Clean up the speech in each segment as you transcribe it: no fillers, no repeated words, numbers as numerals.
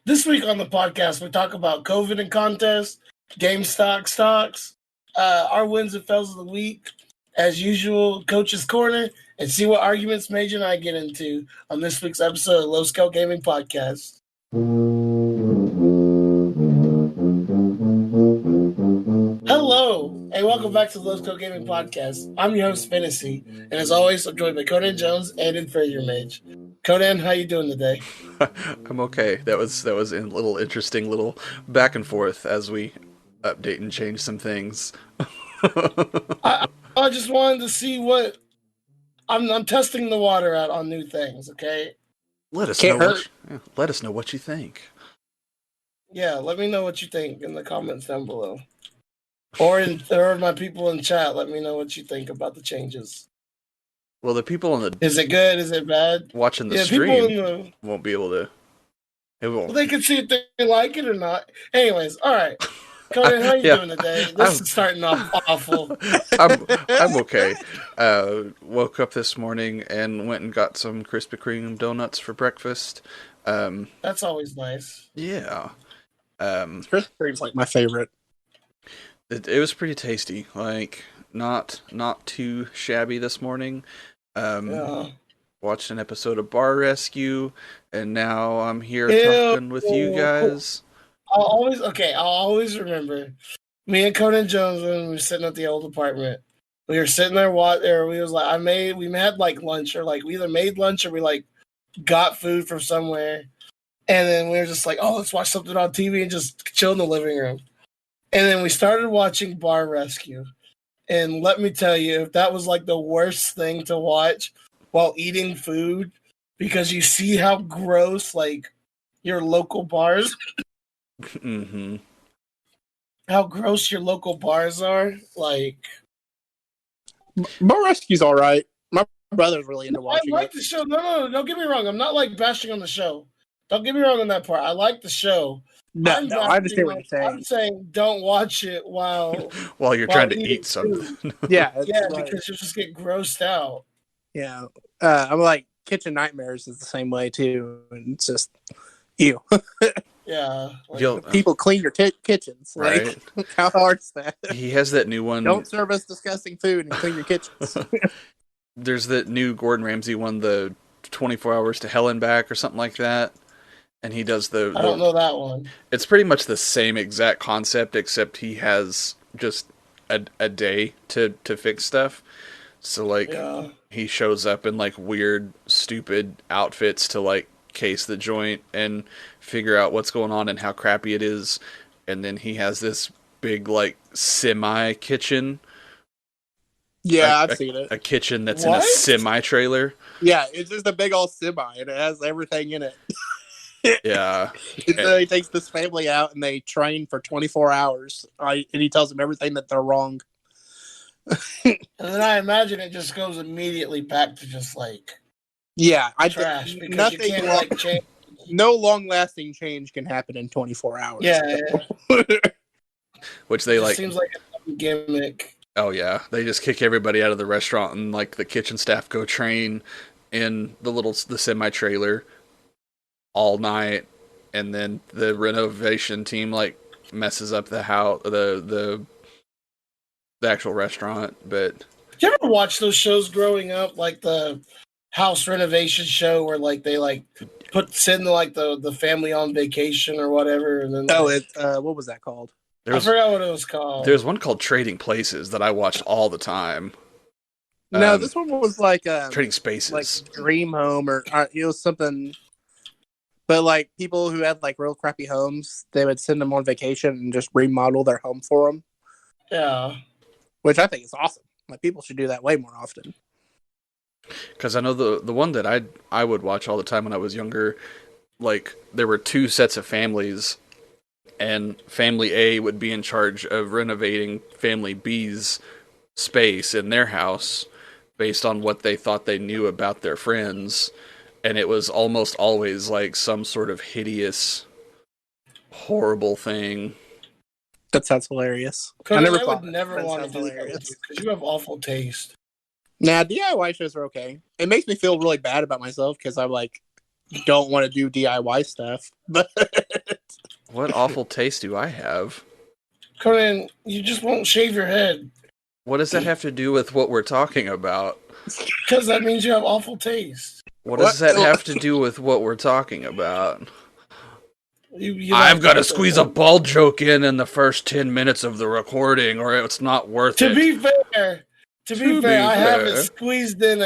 This week on the podcast, we talk about COVID and contests, stocks, our wins and fails of the week, as usual, Coach's Corner, and see what arguments Major and I get into on this week's episode of Low Scale Gaming Podcast. Hello, and welcome back to the Low Scale Gaming Podcast. I'm your host, Fantasy, and as always, I'm joined by Conan Jones and Inferior Mage. Conan, how you doing today? I'm okay. That was a little interesting little back and forth as we update and change some things. I just wanted to see what I'm testing the water out on new things. Okay. Let us know what you think. Yeah, let me know what you think in the comments down below, or my people in chat. Let me know what you think about the changes. Well, the people on the is it good? Is it bad? Watching the stream won't be able to. It won't. Well, they can see if they like it or not. Anyways, all right. Conan, how you doing today? This is starting off awful. I'm okay. Woke up this morning and went and got some Krispy Kreme donuts for breakfast. That's always nice. Yeah. Krispy Kreme's like my favorite. It was pretty tasty. Like not too shabby this morning. Watched an episode of Bar Rescue, and now I'm here talking with you guys. I'll always remember me and Conan Jones when we were sitting at the old apartment. We were sitting there we was like we had like lunch, or like we either made lunch or we like got food from somewhere, and then we were just like, oh, let's watch something on TV and just chill in the living room. And then we started watching Bar Rescue, and let me tell you, if that was like the worst thing to watch while eating food, because you see how gross like your local bars. Mm-hmm. How gross your local bars are. Like, Bar Rescue's all right. My brother's really into watching I like the show. No, don't get me wrong. I'm not like bashing on the show. Don't get me wrong on that part. I like the show. No, I understand what you're saying. I'm saying don't watch it while you're trying to eat something. Yeah, because you'll just get grossed out. Yeah, I'm like Kitchen Nightmares is the same way too, and it's just ew. Yeah, people clean your kitchens. Right? Like, how hard is that? He has that new one. Don't serve us disgusting food and clean your kitchens. There's that new Gordon Ramsay one, the 24 Hours to Hell and Back, or something like that. And he does I don't know that one. It's pretty much the same exact concept, except he has just a day to fix stuff. So like he shows up in like weird, stupid outfits to like case the joint and figure out what's going on and how crappy it is. And then he has this big like semi kitchen. Yeah, I've seen it. A kitchen that's in a semi trailer. Yeah, it's just a big old semi and it has everything in it. Yeah. So he takes this family out and they train for 24 hours. And he tells them everything that they're wrong. And then I imagine it just goes immediately back to just like trash, because nothing, you can't like change. No long-lasting change can happen in 24 hours. Yeah. Which they like. Seems like a gimmick. Oh yeah, they just kick everybody out of the restaurant and like the kitchen staff go train in the semi trailer all night, and then the renovation team like messes up the house, the actual restaurant. But did you ever watch those shows growing up, like the house renovation show, where like they like send like the family on vacation or whatever? And then what was that called? I forgot what it was called. There's one called Trading Places that I watched all the time. No, this one was like Trading Spaces, like Dream Home, or it was something. But like people who had like real crappy homes, they would send them on vacation and just remodel their home for them. Yeah, which I think is awesome. Like people should do that way more often. Because I know the one that I would watch all the time when I was younger, like there were two sets of families, and Family A would be in charge of renovating Family B's space in their house based on what they thought they knew about their friends. And it was almost always like some sort of hideous, horrible thing. That sounds hilarious. I would never want to do that because you have awful taste. Nah, DIY shows are okay. It makes me feel really bad about myself because I'm like, don't want to do DIY stuff. But What awful taste do I have? Conan, you just won't shave your head. What does that have to do with what we're talking about? Because that means you have awful taste. What does that have to do with what we're talking about? You I've like got to both of squeeze a them. ball joke in the first 10 minutes of the recording, or it's not worth To it. be fair, I haven't fair. squeezed in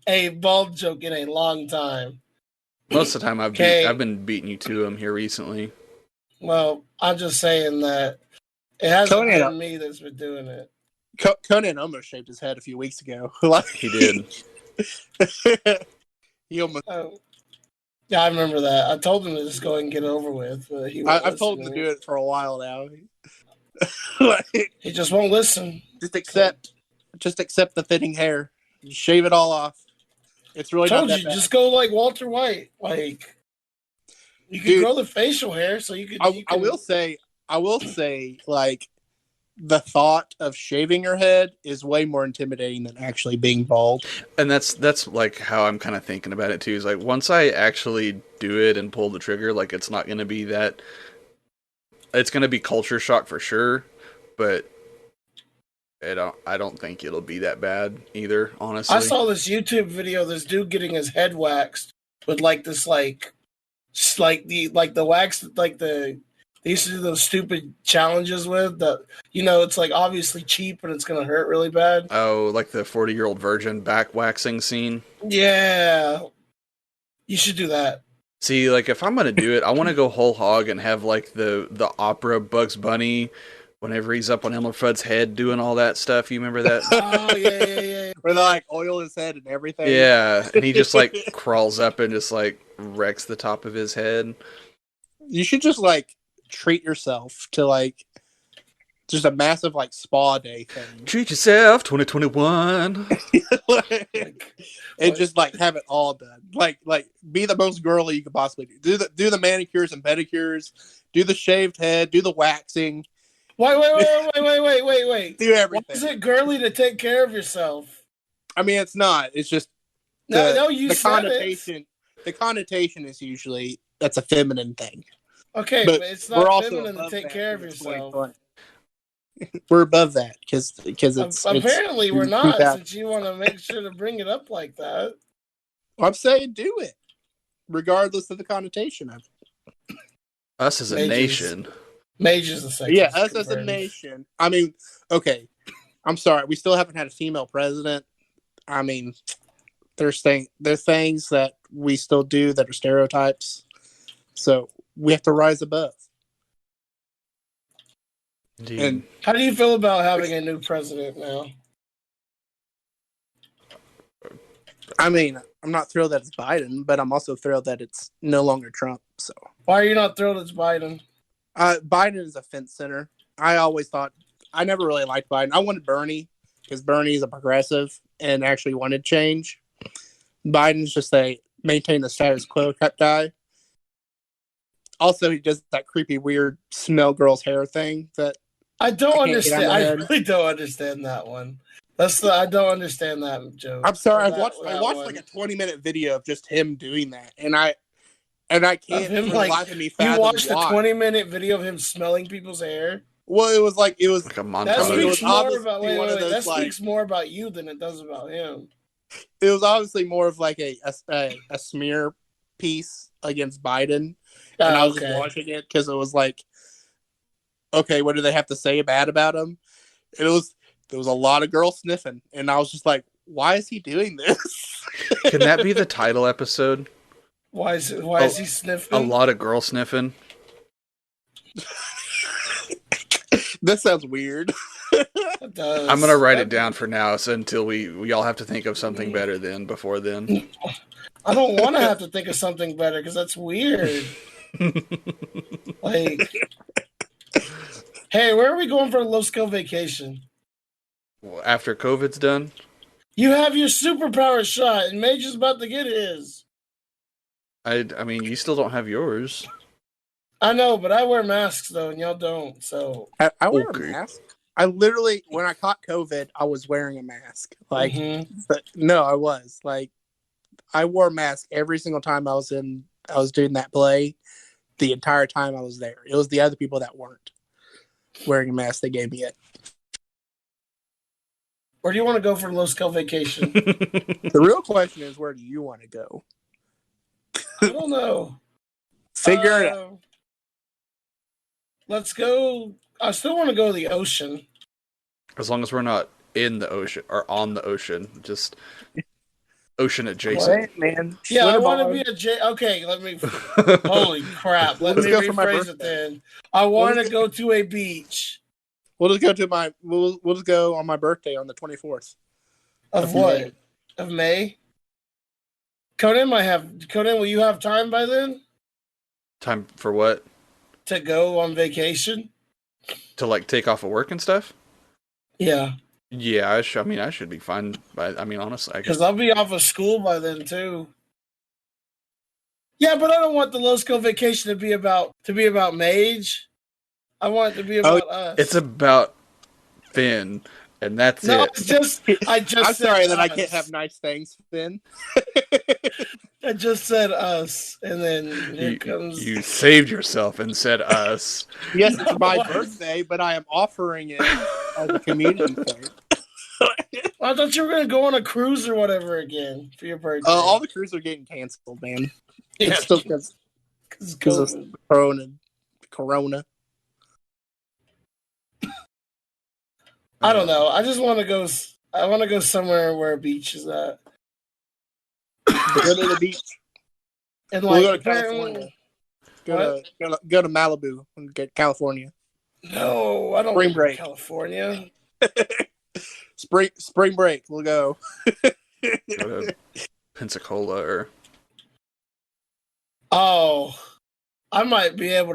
a bald joke in a long time. Most of the time, Okay. I've been beating you to them here recently. Well, I'm just saying that it hasn't Conan- been me that's been doing it. Conan almost shaved his head a few weeks ago. He did. He almost. Yeah, I remember that. I told him to just go ahead and get it over with, but he won't I've told him listen to do it for a while now. He just won't listen. Just accept the thinning hair. Shave it all off. It's really Told not you, that bad. just go like Walter White. Like you can Dude, grow the facial hair, so you could. I will say, like, the thought of shaving your head is way more intimidating than actually being bald. And that's like how I'm kind of thinking about it too. Is like once I actually do it and pull the trigger, like it's not going to be that. It's going to be culture shock for sure, but I don't think it'll be that bad either. Honestly, I saw this YouTube video. This dude getting his head waxed with like this the wax they used to do those stupid challenges with that. It's like obviously cheap and it's gonna hurt really bad. Oh, like the 40-year-old virgin back waxing scene. Yeah, you should do that. See, like if I'm gonna do it, I want to go whole hog and have like the opera Bugs Bunny, whenever he's up on Elmer Fudd's head doing all that stuff. You remember that? Oh yeah. Where they like oil his head and everything. Yeah, and he just like crawls up and just like wrecks the top of his head. You should just like treat yourself to like just a massive like spa day thing. Treat yourself, 2021. And just like have it all done. Like be the most girly you could possibly do. Do the manicures and pedicures. Do the shaved head. Do the waxing. Wait. Do everything. Why is it girly to take care of yourself? I mean, it's not. It's just You the said connotation. The connotation is usually that's a feminine thing. Okay, but it's not feminine to take care of yourself. We're above that because it's apparently we're not. that. Since you want to make sure to bring it up like that, I'm saying do it, regardless of the connotation of it. Us as a nation. Mages the second. Yeah, us as a nation. I mean, okay. I'm sorry, we still haven't had a female president. I mean, there's things that we still do that are stereotypes. So we have to rise above. Indeed. And how do you feel about having a new president now? I mean, I'm not thrilled that it's Biden, but I'm also thrilled that it's no longer Trump. So why are you not thrilled it's Biden? Biden is a fence sitter. I never really liked Biden. I wanted Bernie because Bernie is a progressive and actually wanted change. Biden's just a maintain the status quo type guy. Also, he does that creepy, weird smell girl's hair thing that I don't understand. I really don't understand that one. I don't understand that joke. I'm sorry. I watched like a 20-minute video of just him doing that, and I can't for the life of me fathom you watched why. a 20-minute video of him smelling people's hair. Well, it was like a montage. That speaks more about you than it does about him. It was obviously more of like a smear piece against Biden, and I was just watching it because it was like, okay, what do they have to say bad about him? There was a lot of girl sniffing, and I was just like, why is he doing this? Can that be the title episode? Why is he sniffing? A lot of girl sniffing. This sounds weird. It does. I'm gonna write it down for now, so until we all have to think of something better before then. I don't want to have to think of something better because that's weird. Like, hey, where are we going for a low-scale vacation? Well, after COVID's done? You have your superpower shot, and Mage is about to get his. I mean, you still don't have yours. I know, but I wear masks, though, and y'all don't, so... I wear a mask. I literally, when I caught COVID, I was wearing a mask. Like, but no, I was. Like, I wore a mask every single time I was doing that play. The entire time I was there, it was the other people that weren't wearing a mask that gave me it. Where do you want to go for low scale vacation? The real question is, where do you want to go? I don't know. Figure it out. Let's go. I still want to go to the ocean. As long as we're not in the ocean or on the ocean, just ocean adjacent. What, man? Yeah, I Sweater want to bar. be okay, let me. Holy crap! Let Let's me go for my rephrase it birthday. then. I want to go to a beach. We'll just go to my. We'll just go on my birthday on the 24th Of what? May. Of May? Conan, will you have time by then Time for what? to go on vacation? To like take off of work and stuff? Yeah, Yeah, I should be fine. But I mean, honestly, I guess because I'll be off of school by then too. Yeah, but I don't want the low scale vacation to be about Mage. I want it to be about us. it's about Finn, and that's No, it. it's just I just I'm said sorry that I us. can't have nice things, Finn. I just said us, and then here comes. You saved yourself and said us. Yes, it's my What? birthday, but I am offering it as a community thing. I thought you were gonna go on a cruise or whatever again for your birthday. All the crews are getting canceled, man. yeah, It's still because of Corona. I don't know. I just want to go. I want to go somewhere where a beach is at. Go to the beach. And We'll like go to California. Go to Malibu and get California. No, I don't Spring want break. California. Spring break. We'll go. Go to Pensacola or Oh, I might be able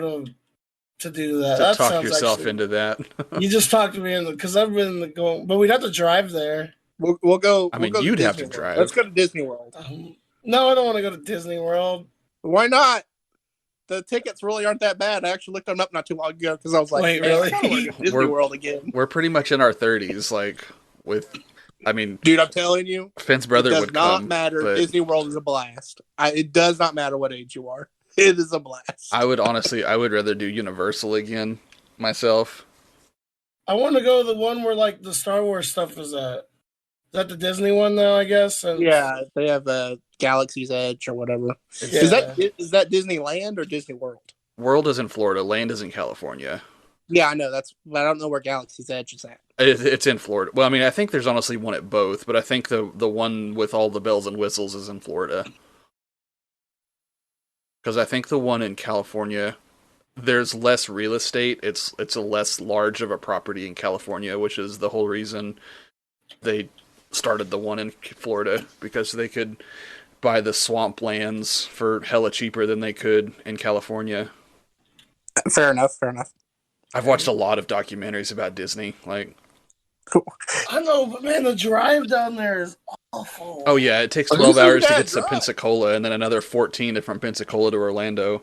to do that. to That talk sounds yourself actually, into that. You just talked to me because I've been going, but we'd have to drive there. We'll go. I mean, we'll go you'd to have Disney to World. drive. Let's go to Disney World. No, I don't want to go to Disney World. Why not? The tickets really aren't that bad. I actually looked them up not too long ago because I was like, Wait, man, really? I kinda wanna go to Disney World again. We're pretty much in our 30s, like I mean, Dude, I'm telling you, Finn's brother it does would not come. matter. But Disney World is a blast. It does not matter what age you are. It is a blast. I would rather do Universal again myself. I want to go to the one where like the Star Wars stuff is at. Is that the Disney one though? I guess. And Yeah, they have Galaxy's Edge or whatever. Yeah. Is that Disneyland or Disney World? World is in Florida. Land is in California. Yeah, I know. But I don't know where Galaxy's Edge is at. It's in Florida. Well, I mean, I think there's honestly one at both, but I think the one with all the bells and whistles is in Florida. Because I think the one in California, there's less real estate. It's a less large of a property in California, which is the whole reason they started the one in Florida, because they could buy the swamp lands for hella cheaper than they could in California. Fair enough. I've watched a lot of documentaries about Disney. Like, I know, but man, the drive down there is awful. oh yeah, it takes 12 hours to get to Pensacola, and then another 14 from Pensacola to Orlando.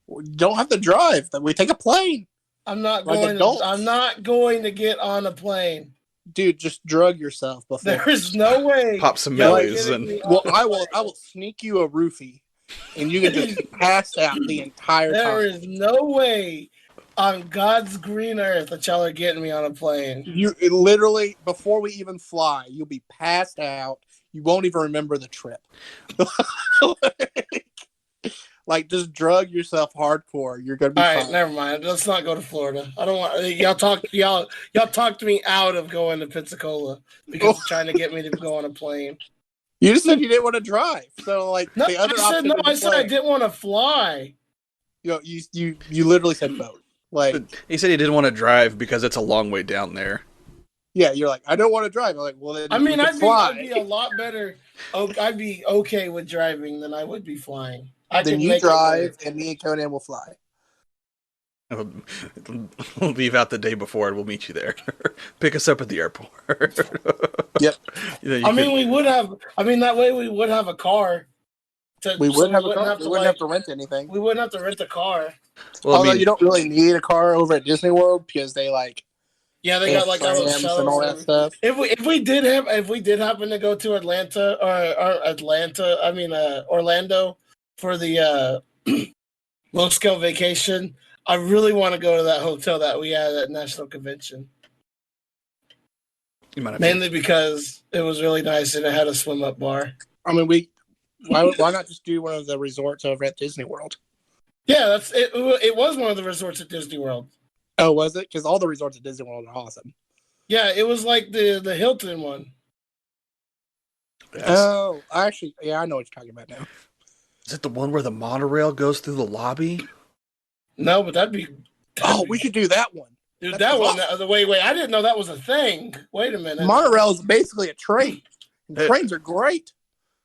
We don't have to drive. We take a plane. I'm not Like going. adults. I'm not going to get on a plane. Dude, just drug yourself before. There is no way. Pop some y'all Millies getting and me Well, on a I will plane. sneak you a roofie, and you can just pass out the entire There time. is no way on God's green earth that y'all are getting me on a plane. You literally, before we even fly, you'll be passed out. You won't even remember the trip. Like, just drug yourself hardcore. You're gonna be All fine. right, never mind. Let's not go to Florida. I don't want y'all talked me out of going to Pensacola because you're trying to get me to go on a plane. You just said you didn't want to drive. So, like, No, the other I said option no. is I a said I plane. didn't want to fly. You know, you literally said both. Like, he said he didn't want to drive because it's a long way down there. yeah, you're like, I don't want to drive. I'm like, well, then I mean, you can fly. I'd be a lot better. I'd be okay with driving than I would be flying. Then you drive, and me and Conan will fly. We'll leave out the day before and we'll meet you there. Pick us up at the airport. Yep. We would have. I mean, that way we would have a car. We wouldn't have a wouldn't car. have We to, wouldn't like, have to rent anything. We wouldn't have to rent a car. Well, Although I mean, you don't really need a car over at Disney World because they like Yeah, they They got have like all those trams and shuttles all and that everything. stuff. If we did happen to go to Orlando for the low scale vacation, I really want to go to that hotel that we had at National Convention. You might have Mainly because it was really nice and it had a swim up bar. I mean, why not just do one of the resorts over at Disney World? Yeah, that's it. It was one of the resorts at Disney World. Oh, was it? Because all the resorts at Disney World are awesome. Yeah, it was like the Hilton one. Yes. Oh, actually, yeah, I know what you're talking about now. Is it the one where the monorail goes through the lobby? No, but that'd be. We should do that one. Dude, That's that one. awesome. Wait, I didn't know that was a thing. Wait a minute. Monorail is basically a train. Trains are great.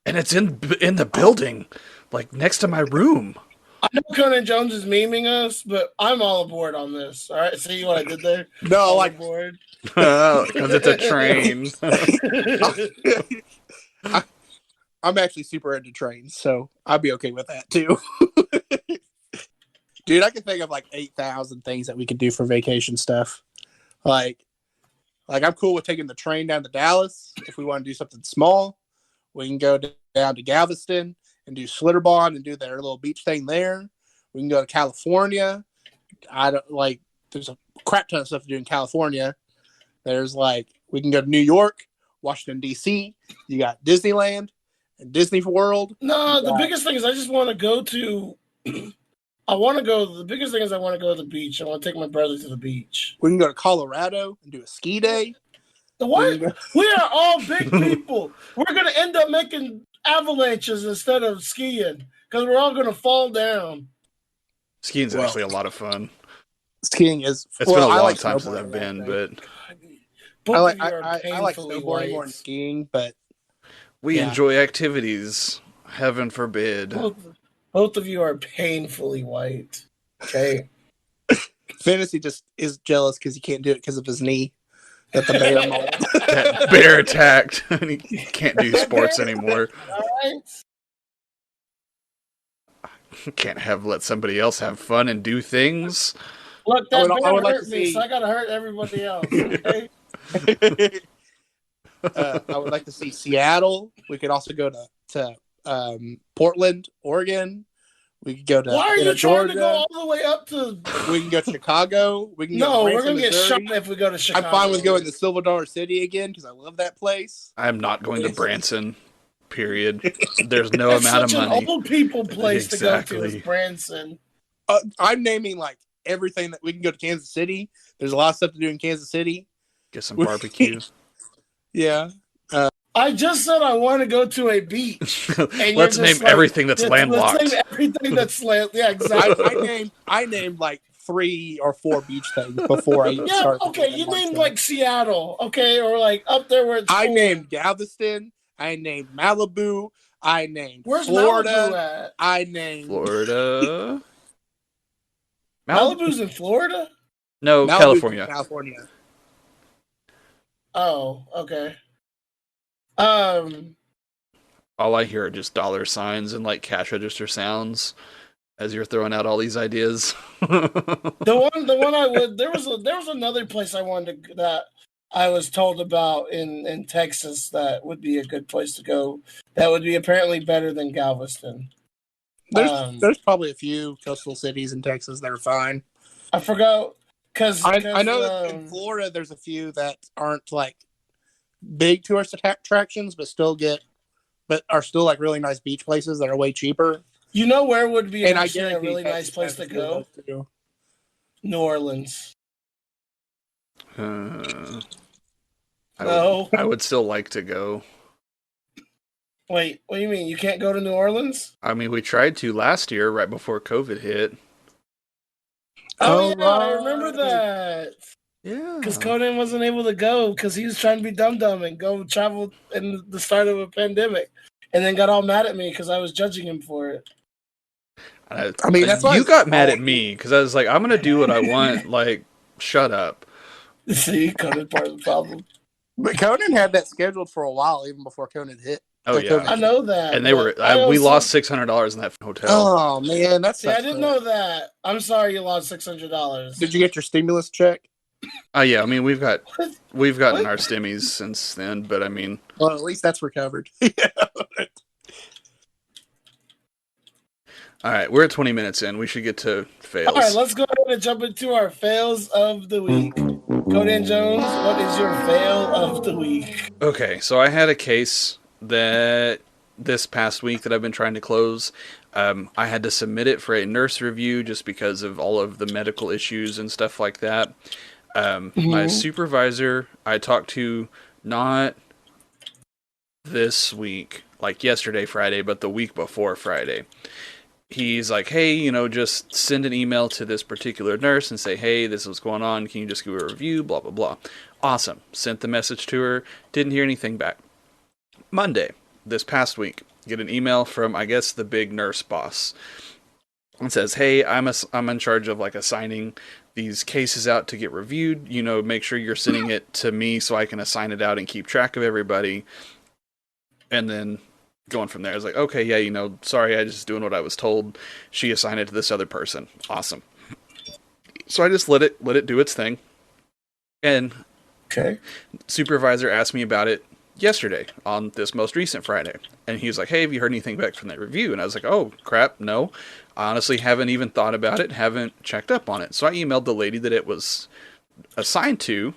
And it's in the building, like next to my room. I know Conan Jones is memeing us, but I'm all aboard on this. All right, see what I did there? No, All like aboard. Because it's a train. I'm actually super into trains, so I'd be okay with that too. Dude, I can think of like 8,000 things that we could do for vacation stuff. Like I'm cool with taking the train down to Dallas if we want to do something small. We can go down to Galveston and do Schlitterbahn and do their little beach thing there. We can go to California. There's a crap ton of stuff to do in California. There's we can go to New York, Washington, D.C. You got Disneyland and Disney World. No, the biggest thing is I just want to go to. The biggest thing is I want to go to the beach. I want to take my brother to the beach. We can go to Colorado and do a ski day. What? We are all big people. We're going to end up making avalanches instead of skiing because we're all going to fall down. Skiing's actually a lot of fun. Skiing is. It's been a long time since I've been, but I like snowboarding more than skiing, but we enjoy activities. Heaven forbid. Both of you are painfully white. Okay. Fantasy just is jealous because he can't do it because of his knee. That the bear mauled. That bear attacked. He can't do sports anymore. All right. Can't let somebody else have fun and do things. Look, that bear hurt me, so I gotta hurt everybody else. Okay. I would like to see Seattle. We could also go to Portland, Oregon. We could go to. Why are you trying Georgia. to go all the way up to? We can go to Chicago. We can No, go we're gonna Missouri. get shot if we go to Chicago. I'm fine with going to Silver Dollar City again because I love that place. I'm not going to Branson. Period. There's no That's amount of such money. an old people place to go to Exactly. is Branson. I'm naming everything that we can go to Kansas City. There's a lot of stuff to do in Kansas City. Get some barbecue. Yeah. I just said I want to go to a beach. And Let's name everything that's landlocked. Let's name everything that's landlocked. Yeah, exactly. I named 3 or 4 beach things before I started. Okay, you named Seattle, okay, or up there where it's I cold. named Galveston. I named Malibu. I named Where's Florida. Malibu at? I named Florida. Malibu's in Florida? No, Malibu's California. Oh, okay. All I hear are just dollar signs and cash register sounds as you're throwing out all these ideas. the one I would there was another place I wanted to, that I was told about in Texas that would be a good place to go. That would be apparently better than Galveston. There's probably a few coastal cities in Texas that are fine. I forgot because I know that in Florida there's a few that aren't big tourist attractions, but are still really nice beach places that are way cheaper. You know where would be a really nice place to go? New Orleans. I would still like to go. Wait, what do you mean? You can't go to New Orleans? I mean, we tried to last year, right before COVID hit. Oh yeah, I remember that. Yeah. Because Conan wasn't able to go because he was trying to be dumb and go travel in the start of a pandemic. And then got all mad at me because I was judging him for it. I mean, that's why you got mad at me because I was like, I'm going to do what I want. Shut up. See, Conan's part of the problem. But Conan had that scheduled for a while, even before Conan hit. Oh, yeah. I know that. And we lost $600 in that hotel. Oh, man. I didn't know that. I'm sorry you lost $600. Did you get your stimulus check? Yeah, I mean we've gotten What? our stimmies since then, but I mean, Well, at least that's recovered. all right, we're at 20 minutes in. We should get to All right, fails. let's go ahead and jump into our fails of the week. Conan Jones, what is your fail of the week? Okay, so I had a case that this past week that I've been trying to close. I had to submit it for a nurse review just because of all of the medical issues and stuff like that. My Mhm. supervisor I talked to not this week, like yesterday, Friday, but the week before Friday. He's like, hey, just send an email to this particular nurse and say, hey, this is what's going on. Can you just give her a review? Blah, blah, blah. Awesome. Sent the message to her. Didn't hear anything back. Monday, this past week, get an email from, I guess, the big nurse boss. It says, hey, I'm in charge of like assigning these cases out to get reviewed. Make sure you're sending it to me so I can assign it out and keep track of everybody. And then going from there, I was like, okay, yeah, sorry, I just doing what I was told. She assigned it to this other person. Awesome. So I just let it do its thing. And Okay. supervisor asked me about it yesterday on this most recent Friday. And he was like, hey, have you heard anything back from that review? And I was like, oh, crap, no. I honestly haven't even thought about it, haven't checked up on it. So I emailed the lady that it was assigned to.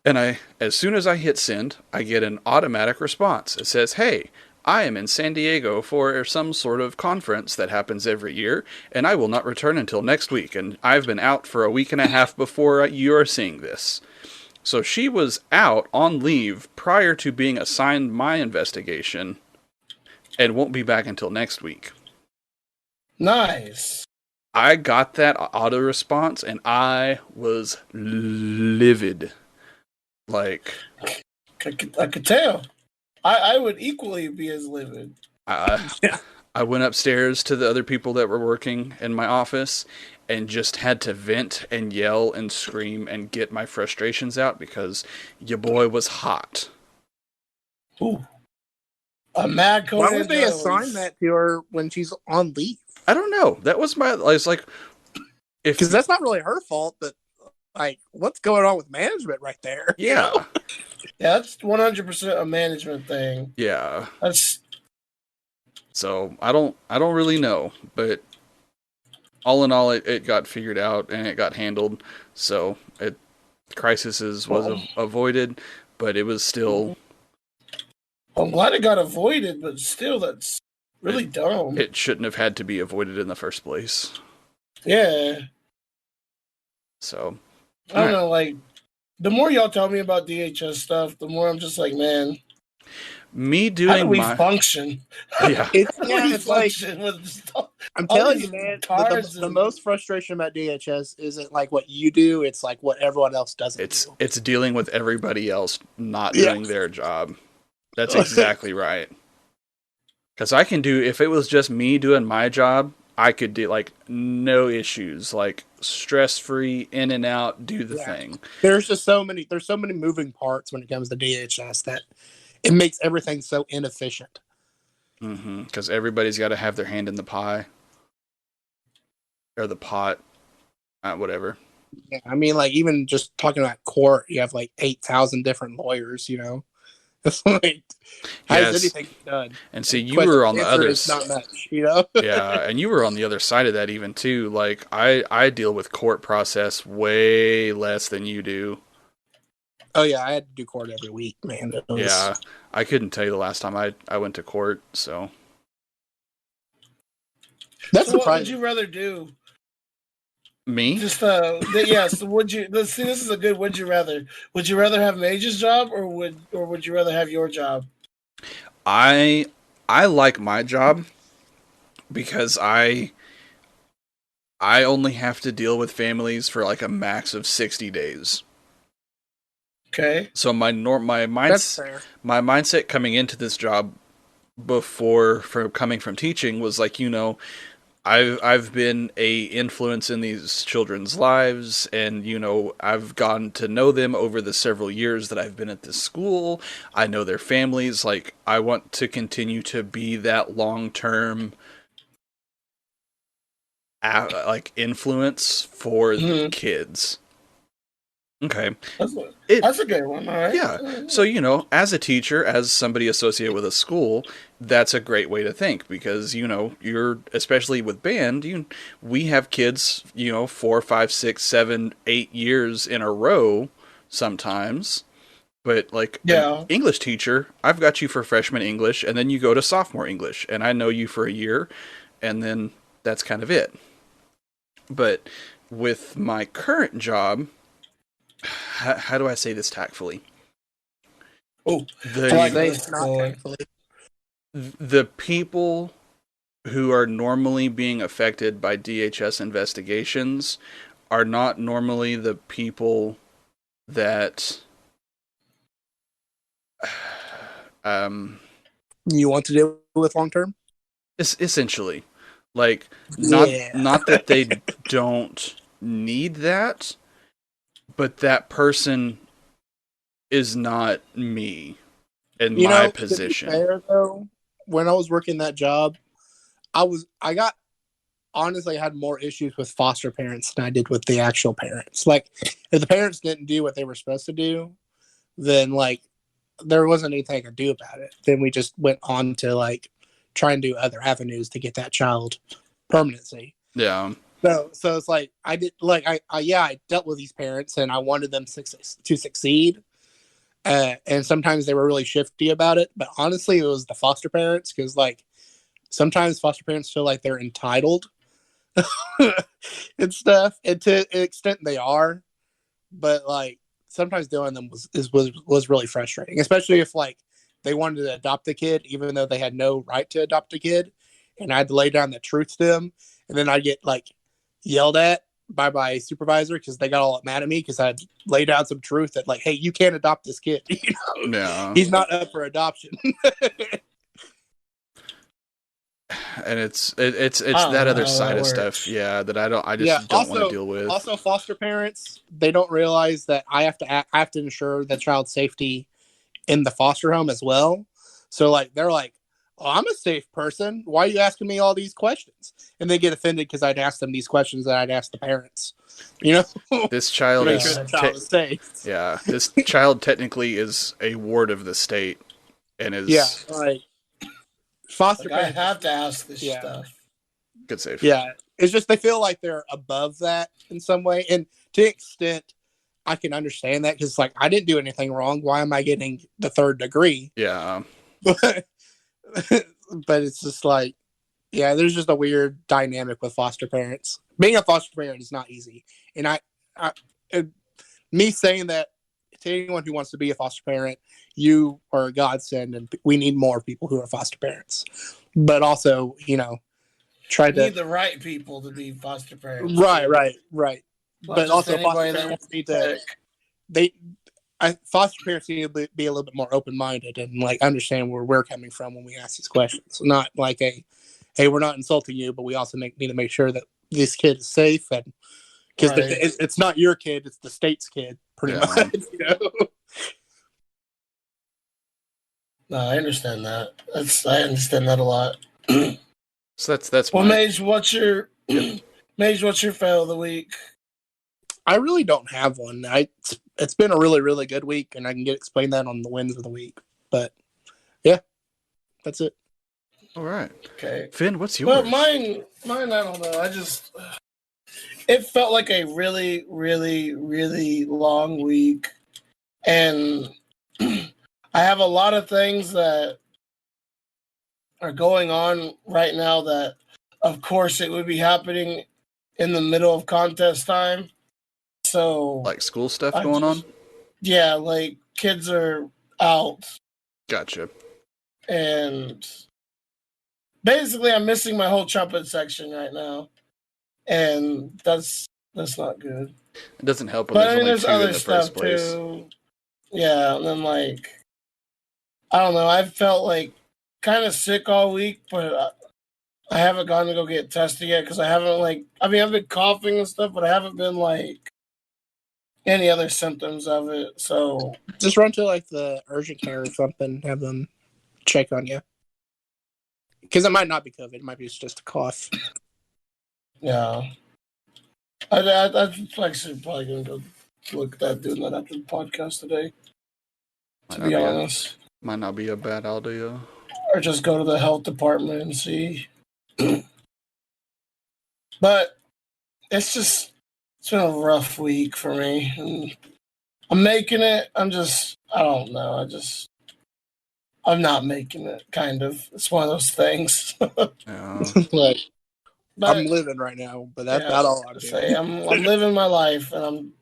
And as soon as I hit send, I get an automatic response. It says, hey, I am in San Diego for some sort of conference that happens every year, and I will not return until next week. And I've been out for a week and a half before you are seeing this. So she was out on leave prior to being assigned my investigation and won't be back until next week. Nice. I got that auto response and I was livid. Like, I could tell. I would equally be as livid. Yeah. I went upstairs to the other people that were working in my office and just had to vent and yell and scream and get my frustrations out because your boy was hot. Ooh. A mad Conan Why would they Jones. assign that to her when she's on leave? I don't know. That was I was like, Because that's not really her fault, but like, what's going on with management right there? yeah. You know? Yeah, that's 100% a management thing. Yeah. That's So I don't really know, but all in all, it got figured out and it got handled. So crisis was avoided, but it was still. I'm glad it got avoided, but still, that's really dumb. It shouldn't have had to be avoided in the first place. Yeah. So I don't know, like, the more y'all tell me about DHS stuff, the more I'm just like, man, me how do doing we my function? yeah. It's like, with just all I'm telling these you, man, cards the and- most frustration about DHS isn't like what you do, it's like what everyone else doesn't do. It's dealing with everybody else not Yeah. doing their job. That's exactly right. Because I can do, if it was just me doing my job, I could do like no issues, like stress free, in and out, do the thing. There's so many moving parts when it comes to DHS that it makes everything so inefficient. Because everybody's got to have their hand in the pie or the pot, whatever. Yeah, I mean, like even just talking about court, you have like 8,000 different lawyers. You know, it's like how does anything get done? And see, you were on the other side. Not much, you know. Yeah, and you were on the other side of that even too. Like I deal with court process way less than you do. Oh yeah, I had to do court every week, man. Yeah, I couldn't tell you the last time I went to court. So that's so what would surprising. you rather do? me? Just yes. Would you? Let's see. This is a good. Would you rather? Would you rather have Mage's job or would you rather have your job? I like my job because I only have to deal with families for like a max of 60 days. Okay. So my mindset coming into this job coming from teaching was like, I've been a influence in these children's lives, and I've gotten to know them over the several years that I've been at this school. I know their families. Like, I want to continue to be that long-term like influence for the kids. Okay. That's a, It that's a good one, all right? Yeah. So, as a teacher, as somebody associated with a school, that's a great way to think because, you're, especially with band, we have kids, 4, 5, 6, 7, 8 years in a row sometimes. But like an Yeah. English teacher, I've got you for freshman English, and then you go to sophomore English, and I know you for a year, and then that's kind of it. But with my current job, how do I say this tactfully? Oh, I like The Say this it's not one. thankfully. the people who are normally being affected by DHS investigations are not normally the people that um You want to deal with long term? essentially, like, Yeah. not that they don't need that, but that person is not me in my To be position. fair though, when I was working that job, I got honestly had more issues with foster parents than I did with the actual parents. Like if the parents didn't do what they were supposed to do, then like there wasn't anything I could do about it. Then we just went on to like try and do other avenues to get that child permanency. Yeah. So it's like I did like I dealt with these parents and I wanted them to succeed. And sometimes they were really shifty about it, but honestly, it was the foster parents because like sometimes foster parents feel like they're entitled and stuff, and to an extent they are, but like sometimes doing them was really frustrating, especially if like they wanted to adopt a kid even though they had no right to adopt a kid, and I had to lay down the truth to them, and then I get like yelled at by my supervisor because they got all mad at me because I had laid down some truth that like, hey, you can't adopt this kid. Yeah. He's not up for adoption. And it's I don't that know other how side that of works. stuff, yeah, that I Yeah. just don't want to deal with. Also, foster parents they don't realize that I have to ensure the child's safety in the foster home as well. So like they're like, "Oh, I'm a safe person. Why are you asking me all these questions?" And they get offended because I'd ask them these questions that I'd ask the parents. To This child make sure is the child is safe. yeah, this child technically is a ward of the state and Yeah, is like foster Like, I parents. have to ask this Yeah, stuff. good safe. yeah. It's just they feel like they're above that in some way, and to an extent, I can understand that because like I didn't do anything wrong. Why am I getting the third degree? Yeah. But but it's just like yeah, there's just a weird dynamic with foster parents. Being a foster parent is not easy, and I me saying that to anyone who wants to be a foster parent, you are a godsend, and we need more people who are foster parents. But also, try We to need the right people to be foster parents. right, Too. right, right. Not But just also, foster anybody that parents wants need to to pick. foster parents need to be a little bit more open minded and like understand where we're coming from when we ask these questions. Not like hey, we're not insulting you, but we also need to make sure that this kid is safe and because Right. it's not your kid, it's the state's kid, pretty Yeah. much. No, I understand that. I understand that a lot. So that's Well, my Mage, what's your Mage? What's your fail of the week? I really don't have one. It's been a really really good week, and I can explain that on the wins of the week. But yeah, that's it. all right. Okay. Finn, what's yours? Well, mine. I don't know. It felt like a really, really, really long week, and I have a lot of things that are going on right now that, of course, it would be happening in the middle of contest time. So, Like school stuff going on? Yeah, like kids are out, Gotcha. and basically, I'm missing my whole trumpet section right now, and that's not good. It doesn't help when But there's I mean, only there's two in other the stuff first place. too. Yeah, and then like I don't know. I felt like kind of sick all week, but I haven't gone to go get tested yet because I haven't like. I mean, I've been coughing and stuff, but I haven't been like any other symptoms of it. So Just run to like the urgent care or something. Have them check on you because it might not be COVID. It might be just a cough. yeah, I actually probably gonna go look at doing that after the podcast today. To Might be not be honest, might not be a bad idea. or just go to the health department and see. But it's been a rough week for me, and I'm making it. I don't know. I'm not making it. Kind of. It's one of those things. Yeah. Like I'm But living right now, but that's yeah, about all I'm say doing. I'm living my life, and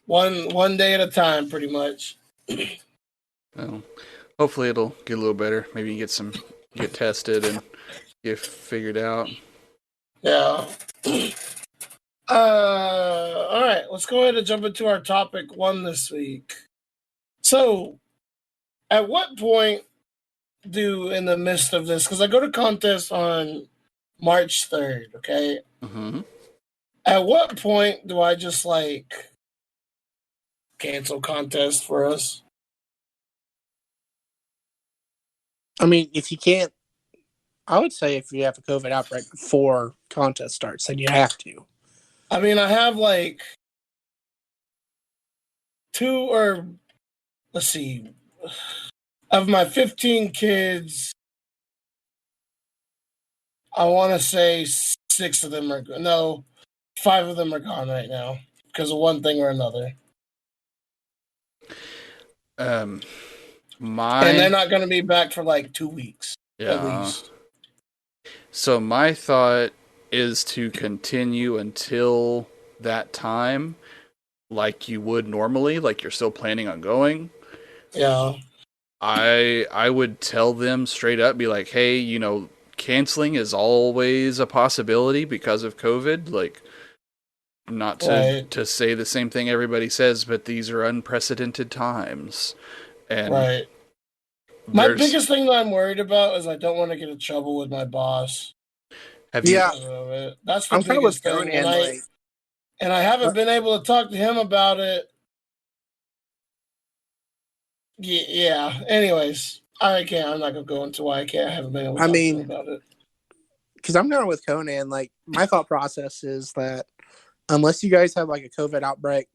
I'm one day at a time, pretty much. Well, hopefully it'll get a little better. Maybe you get tested and get figured out. Yeah. All right. Let's go ahead and jump into our topic one this week. So, at what point in the midst of this, because I go to contest on March 3rd, okay? Mm-hmm. At what point do I just like cancel contest for us? I mean, if you can't, I would say if you have a COVID outbreak before contest starts, then you have to. I mean, I have like two or let's see, of my 15 kids, I want to say six of them are no, five of them are gone right now because of one thing or another. Um, And they're my not going to be back for like 2 weeks at yeah. least. So my thought is to continue until that time, like you would normally, like you're still planning on going. Yeah. I would tell them straight up, be like, hey, canceling is always a possibility because of COVID. Like, not Right. to say the same thing everybody says, but these are unprecedented times, and Right. My there's biggest thing that I'm worried about is I don't want to get in trouble with my boss. have you Yeah, Because of it. That's the I'm kind of with biggest thing, and Conan. Like, I haven't been able to talk to him about it. Yeah. Anyways, I can't. I'm not gonna go into why I haven't been able to I talk to him mean, about it. because I'm kind of with Conan. Like, my thought process is that unless you guys have like a COVID outbreak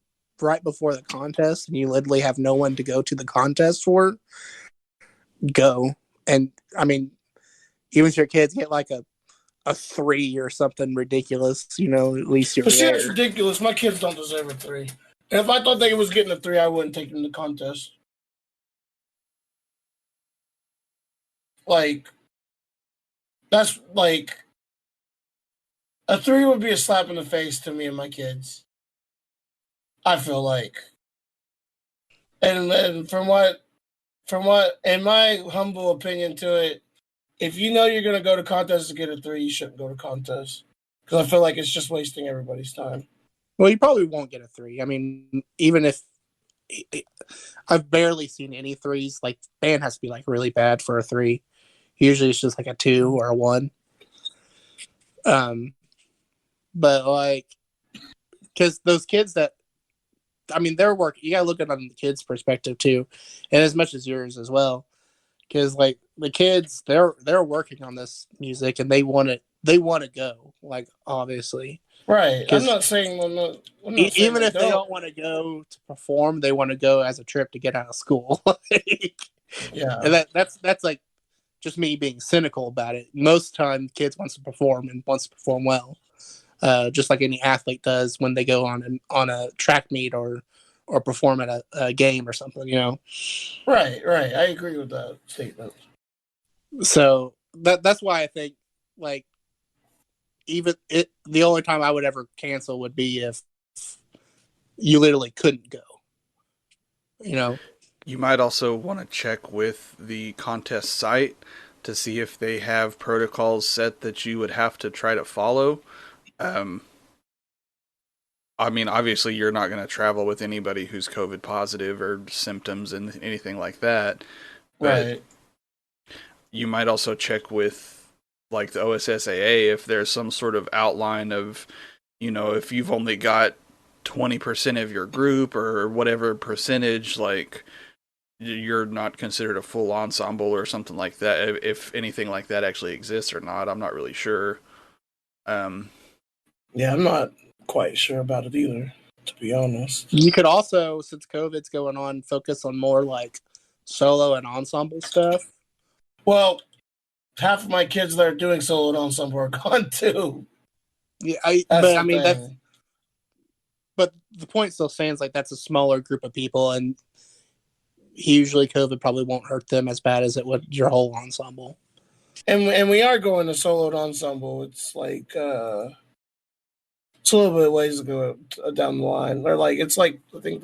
right before the contest and you literally have no one to go to the contest for, go. And I mean, even if your kids get like a 3 or something ridiculous, at least you're But see, that's there. ridiculous. My kids don't deserve a 3. And if I thought they was getting a 3, I wouldn't take them to the contest. Like, that's like a 3 would be a slap in the face to me and my kids. I feel like, and from what, in my humble opinion to it, if you know you're gonna go to contest to get a 3, you shouldn't go to contest because I feel like it's just wasting everybody's time. Well, you probably won't get a 3. I mean, even if I've barely seen any 3s, like band has to be like really bad for a 3. Usually it's just like a 2 or a 1. But like, because those kids that, I mean, they're working. You gotta look at it on the kids' perspective too, and as much as yours as well. Because like the kids, they're working on this music and they want it. They want to go. Like obviously, Right. I'm because not saying I'm not saying even they if they don't. don't want to go to perform, they want to go as a trip to get out of school. Like, Yeah. and that's like just me being cynical about it. Most time, kids wants to perform and wants to perform well, just like any athlete does when they go on a track meet or perform at a game or something. Right. Right. I agree with that statement. So that's why I think like the only time I would ever cancel would be if you literally couldn't go. You might also want to check with the contest site to see if they have protocols set that you would have to try to follow. Um, I mean, obviously, you're not going to travel with anybody who's COVID positive or symptoms and anything like that. But Right. you might also check with like the OSSAA if there's some sort of outline of, if you've only got 20% of your group or whatever percentage, like you're not considered a full ensemble or something like that. If anything like that actually exists or not, I'm not really sure. Yeah, I'm not quite sure about it either. to be honest. You could also, since COVID's going on, focus on more like solo and ensemble stuff. Well, half of my kids that are doing solo and ensemble are gone too. Yeah, but the point still stands. Like that's a smaller group of people, and usually COVID probably won't hurt them as bad as it would your whole ensemble. And we are going to solo and ensemble. It's like it's a little bit of ways to go down the line, or like it's like I think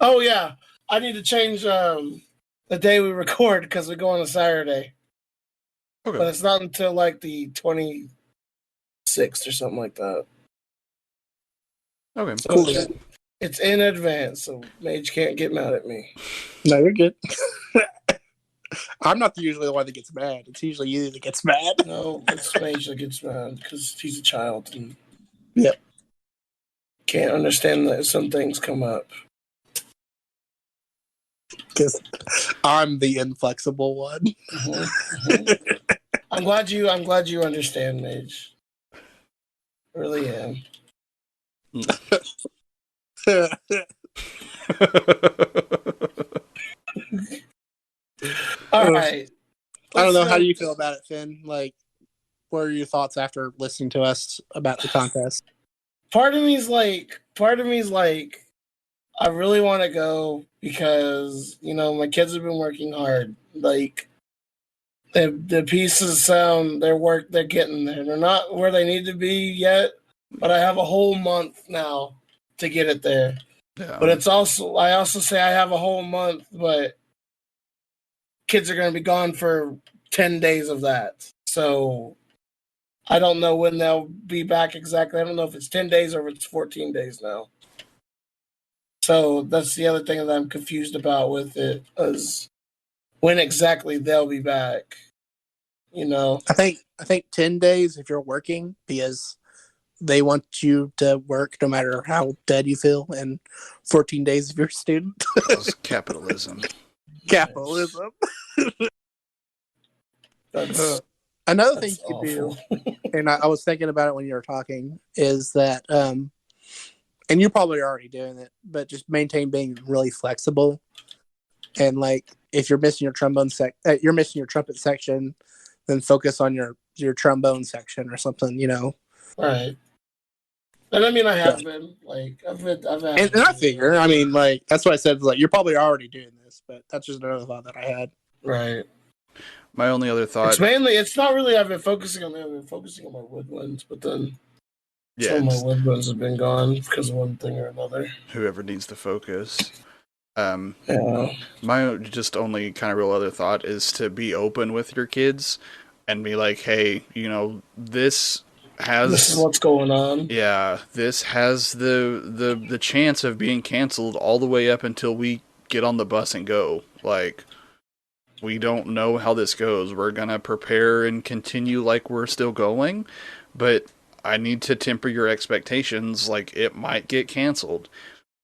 oh yeah, I need to change the day we record because we go on a Saturday. Okay. But it's not until like the 26th or something like that. Okay. So Cool. it's in advance, so Mage can't get mad at me. No, you're good. I'm not usually the one that gets mad. It's usually you that gets mad. No, it's Mage that gets mad because he's a child and can't understand that some things come up. Because I'm the inflexible one. I'm glad you understand, Mage. I really am. All right. I don't know. How do you feel about it, Finn? Like, what are your thoughts after listening to us about the contest? Part of me's like, I really want to go because, my kids have been working hard. Like, the pieces sound, they're getting there. They're not where they need to be yet, but I have a whole month now to get it there. Yeah. But I also say I have a whole month, but kids are going to be gone for 10 days of that. So I don't know when they'll be back exactly. I don't know if it's 10 days or if it's 14 days now. So that's the other thing that I'm confused about with it is when exactly they'll be back. I think 10 days if you're working because they want you to work no matter how dead you feel, and 14 days if you're a student. That's capitalism. Capitalism. That's Another thing you awful. could do, and I was thinking about it when you were talking, is that, and you're probably already doing it, but just maintain being really flexible. And like, if you're missing your you're missing your trumpet section, then focus on your trombone section or something, Right. And I mean, I have been like I've had, and I figure, I mean, like that's what I said. Like you're probably already doing this, but that's just another thought that I had. Right. My only other thought. It's not really. I've been focusing on my woodwinds, but then some of my woodwinds have been gone because of one thing or another. Whoever needs to focus. Yeah. My just only kind of real other thought is to be open with your kids and be like, hey, this is what's going on. Yeah, this has the chance of being canceled all the way up until we get on the bus and go. Like, we don't know how this goes. We're gonna prepare and continue like we're still going, but I need to temper your expectations. Like, it might get canceled,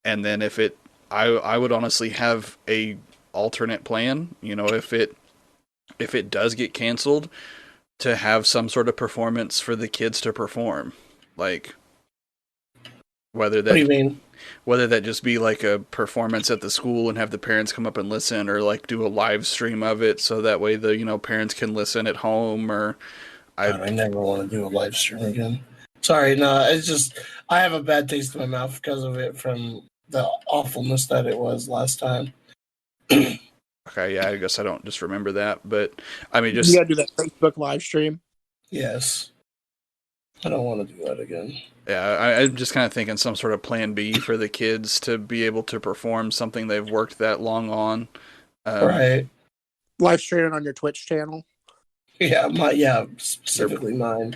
and then I would honestly have a alternate plan. If it does get canceled, to have some sort of performance for the kids to perform, like whether that. What do you mean? Whether that just be like a performance at the school and have the parents come up and listen, or like do a live stream of it so that way the parents can listen at home. Or I never want to do a live stream again. Sorry, no, it's just I have a bad taste in my mouth because of it from the awfulness that it was last time. Okay, yeah, I guess I don't just remember that, but I mean, just you gotta do that Facebook live stream. Yes, I don't want to do that again. Yeah, I'm just kind of thinking some sort of plan B for the kids to be able to perform something they've worked that long on. Right. Live streaming on your Twitch channel. Yeah, specifically mine.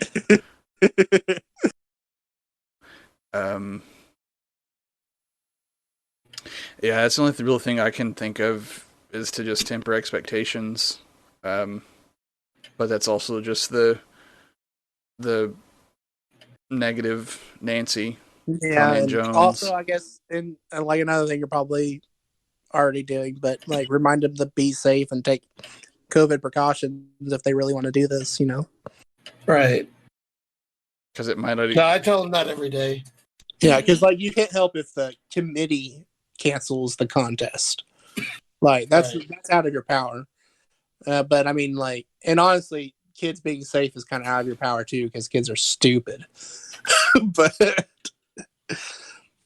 Yeah, that's the only real thing I can think of is to just temper expectations. But that's also just the negative Nancy. Yeah, and Jones. also I guess, and like another thing you're probably already doing, but like remind them to be safe and take COVID precautions if they really want to do this. Right. Because it might not. No, I tell them that every day. Yeah, because like you can't help if the committee cancels the contest. Like that's out of your power. But I mean, like, and honestly, kids being safe is kind of out of your power too, because kids are stupid.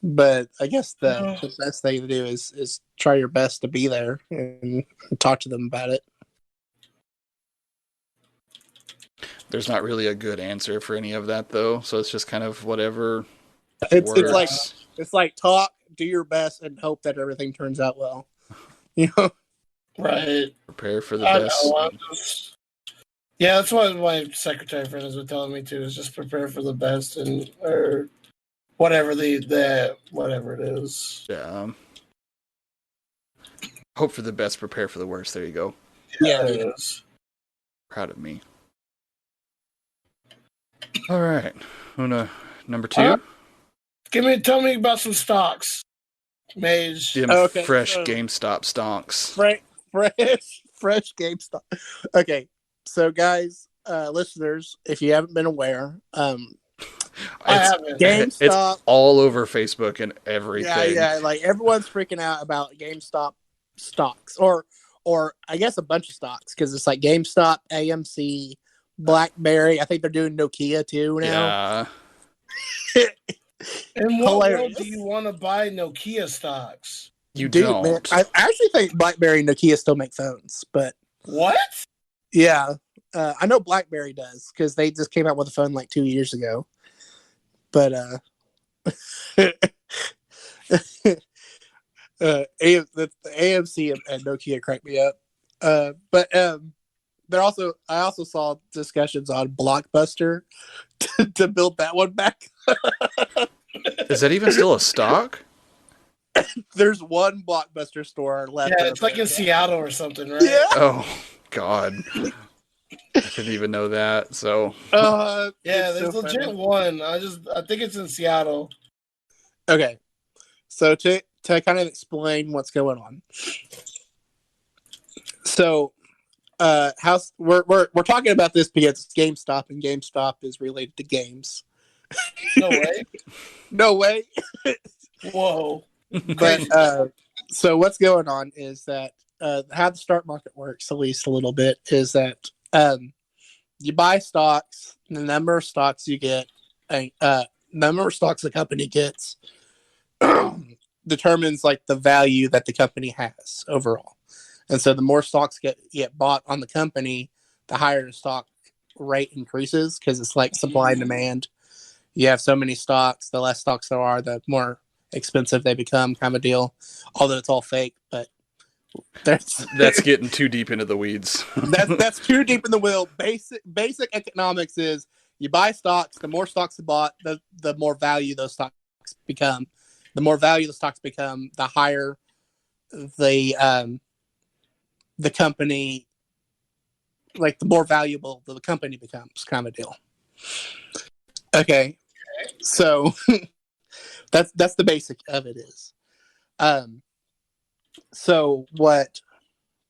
but I guess the best thing to do is try your best to be there and talk to them about it. There's not really a good answer for any of that though, so it's just kind of whatever. It's like talk, do your best, and hope that everything turns out well. You know, right? Prepare for the best. Yeah, that's what my secretary friend has been telling me too. Is just prepare for the best and or whatever the whatever it is. Yeah. Hope for the best, prepare for the worst. There you go. Yeah, it is. Proud of me. All right, number 2. Tell me about some stocks, Mage. Fresh GameStop stonks. Fresh GameStop. Okay, so guys, listeners, if you haven't been aware, GameStop. It's all over Facebook and everything. Yeah, like everyone's freaking out about GameStop stocks, or I guess a bunch of stocks, because it's like GameStop, AMC, BlackBerry. I think they're doing Nokia too now. Yeah. In what world do you want to buy Nokia stocks? You don't. Man, I actually think BlackBerry and Nokia still make phones, but what? Yeah, I know BlackBerry does because they just came out with a phone like 2 years ago. But the AMC and Nokia cracked me up. But I also saw discussions on Blockbuster to build that one back. Is that even still a stock? There's one Blockbuster store left. Yeah, it's like in Seattle or something, right? Yeah. Oh God, I didn't even know that. So yeah, there's so legit one. I think it's in Seattle. Okay, so to kind of explain what's going on. So, we're talking about this because it's GameStop, and GameStop is related to games. No way. No way. Whoa. But so what's going on is that how the stock market works, at least a little bit, is that you buy stocks. The number of stocks you get, number of stocks the company gets, determines like the value that the company has overall. And so the more stocks get bought on the company, the higher the stock rate increases, because it's like supply and demand. You have so many stocks, the less stocks there are, the more expensive they become, kind of deal. Although it's all fake, but that's getting too deep into the weeds. that's too deep in the wheel. Basic economics is you buy stocks. The more stocks you bought, the more value those stocks become. The more value the stocks become, the higher the company, like the more valuable the company becomes, kind of deal. Okay, so that's the basic of it is. So what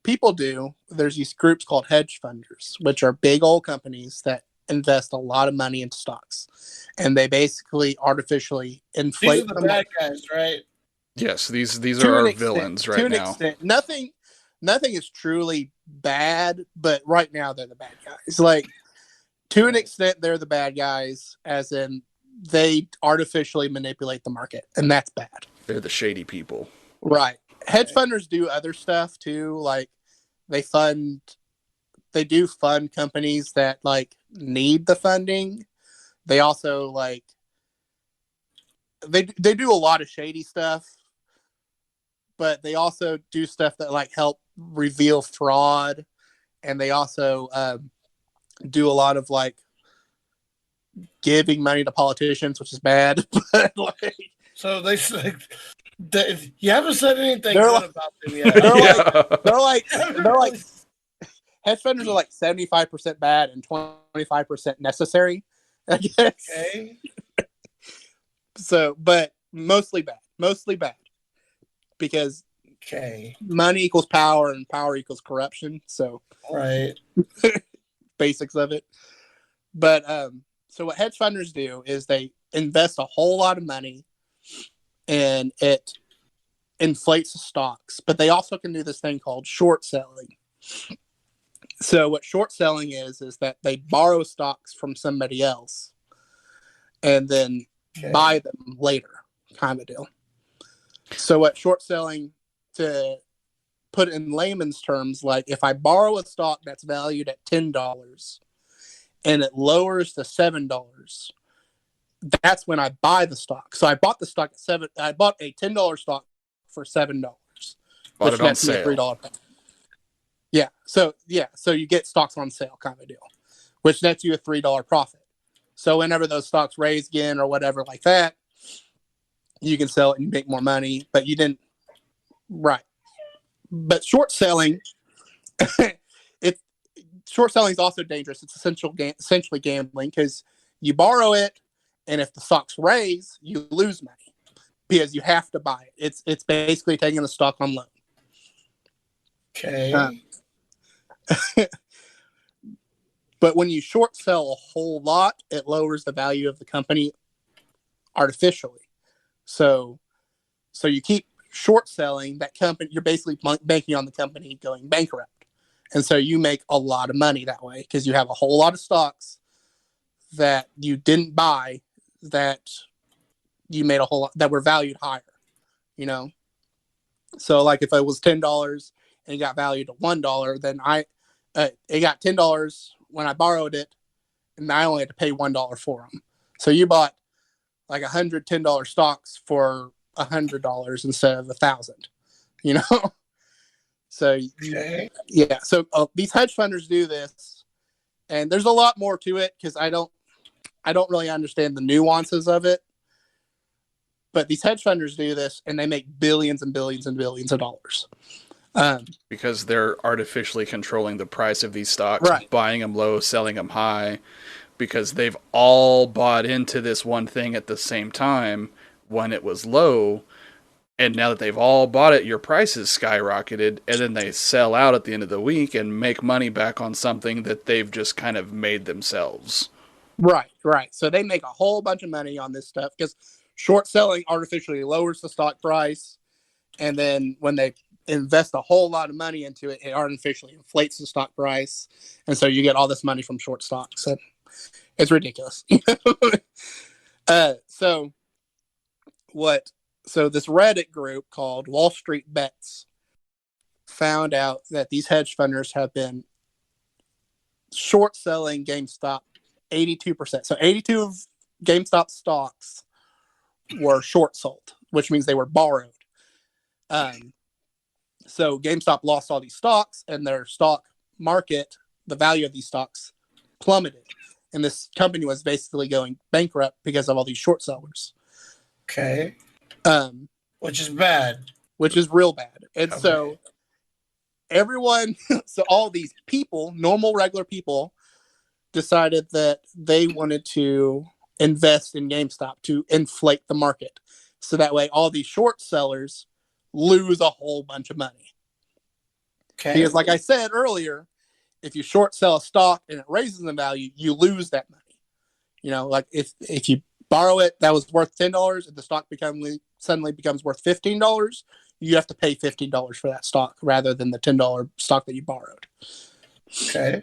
people do, there's these groups called hedge funders, which are big old companies that invest a lot of money into stocks, and they basically artificially inflate. These are the bad guys, right? Yes, these are our villains right now. To an extent, nothing is truly bad, but right now they're the bad guys. Like, to an extent, they're the bad guys, as in they artificially manipulate the market, and that's bad. They're the shady people. Right. Hedge funders do other stuff too, like they do fund companies that like need the funding. They also like they do a lot of shady stuff, but they also do stuff that like help reveal fraud, and they also do a lot of like giving money to politicians, which is bad. But like, so you haven't said anything good about them yet. They're like hedge funders are like 75% bad and 25% necessary, I guess. Okay. So, but mostly bad, because money equals power and power equals corruption. So, right, basics of it. But so what hedge funders do is they invest a whole lot of money and it inflates the stocks. But they also can do this thing called short selling. So what short selling is that they borrow stocks from somebody else and then buy them later, kind of deal. So what short selling, to put in layman's terms, like if I borrow a stock that's valued at $10 and it lowers to $7, that's when I buy the stock. So I bought the stock at $7. I bought a $10 stock for $7, Bought which it on nets me a sale. $3 profit. Yeah. So you get stocks on sale, kind of a deal, which nets you a $3 profit. So whenever those stocks raise again or whatever like that, you can sell it and make more money. But you didn't, right? But short selling, short selling is also dangerous. It's essentially gambling, because you borrow it, and if the stocks raise, you lose money because you have to buy it. It's basically taking the stock on loan. Okay. But when you short sell a whole lot, it lowers the value of the company artificially. So you keep short selling that company. You're basically banking on the company going bankrupt. And so you make a lot of money that way, because you have a whole lot of stocks that you didn't buy, that you made a whole lot, that were valued higher, you know? So like if it was $10 and it got valued to $1, then it got $10 when I borrowed it, and I only had to pay $1 for them. So you bought like $110 stocks for $100 instead of $1,000, you know? So yeah. So these hedge funders do this, and there's a lot more to it, because I don't really understand the nuances of it. But these hedge funders do this, and they make billions and billions and billions of dollars. Because they're artificially controlling the price of these stocks, right. Buying them low, selling them high, because they've all bought into this one thing at the same time when it was low. And now that they've all bought it, your price is skyrocketed, and then they sell out at the end of the week and make money back on something that they've just kind of made themselves. Right. So they make a whole bunch of money on this stuff, because short selling artificially lowers the stock price. And then when they invest a whole lot of money into it, it artificially inflates the stock price. And so you get all this money from short stocks. And it's ridiculous. So this Reddit group called Wall Street Bets found out that these hedge funders have been short selling GameStop 82%. So 82 of GameStop stocks were short sold, which means they were borrowed. So GameStop lost all these stocks, and their stock market, the value of these stocks, plummeted. And this company was basically going bankrupt because of all these short sellers. Okay. Which is bad. Which is real bad. And so everyone, so all these people, normal, regular people, decided that they wanted to invest in GameStop to inflate the market. So that way all these short sellers lose a whole bunch of money. Okay. Because like I said earlier, if you short sell a stock and it raises in value, you lose that money. You know, like if you borrow it that was worth $10 and the stock suddenly becomes worth $15, you have to pay $15 for that stock rather than the $10 stock that you borrowed. Okay.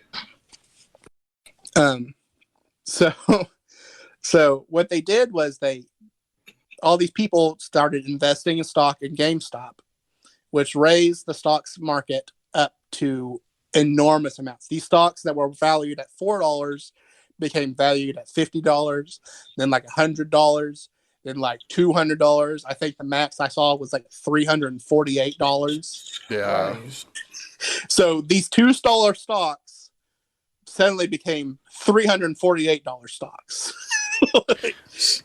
So what they did was all these people started investing in stock in GameStop, which raised the stocks market up to enormous amounts. These stocks that were valued at $4 became valued at $50, then like $100, then like $200. I think the max I saw was like $348. Yeah. Nice. So these $2 stocks suddenly became $348 stocks.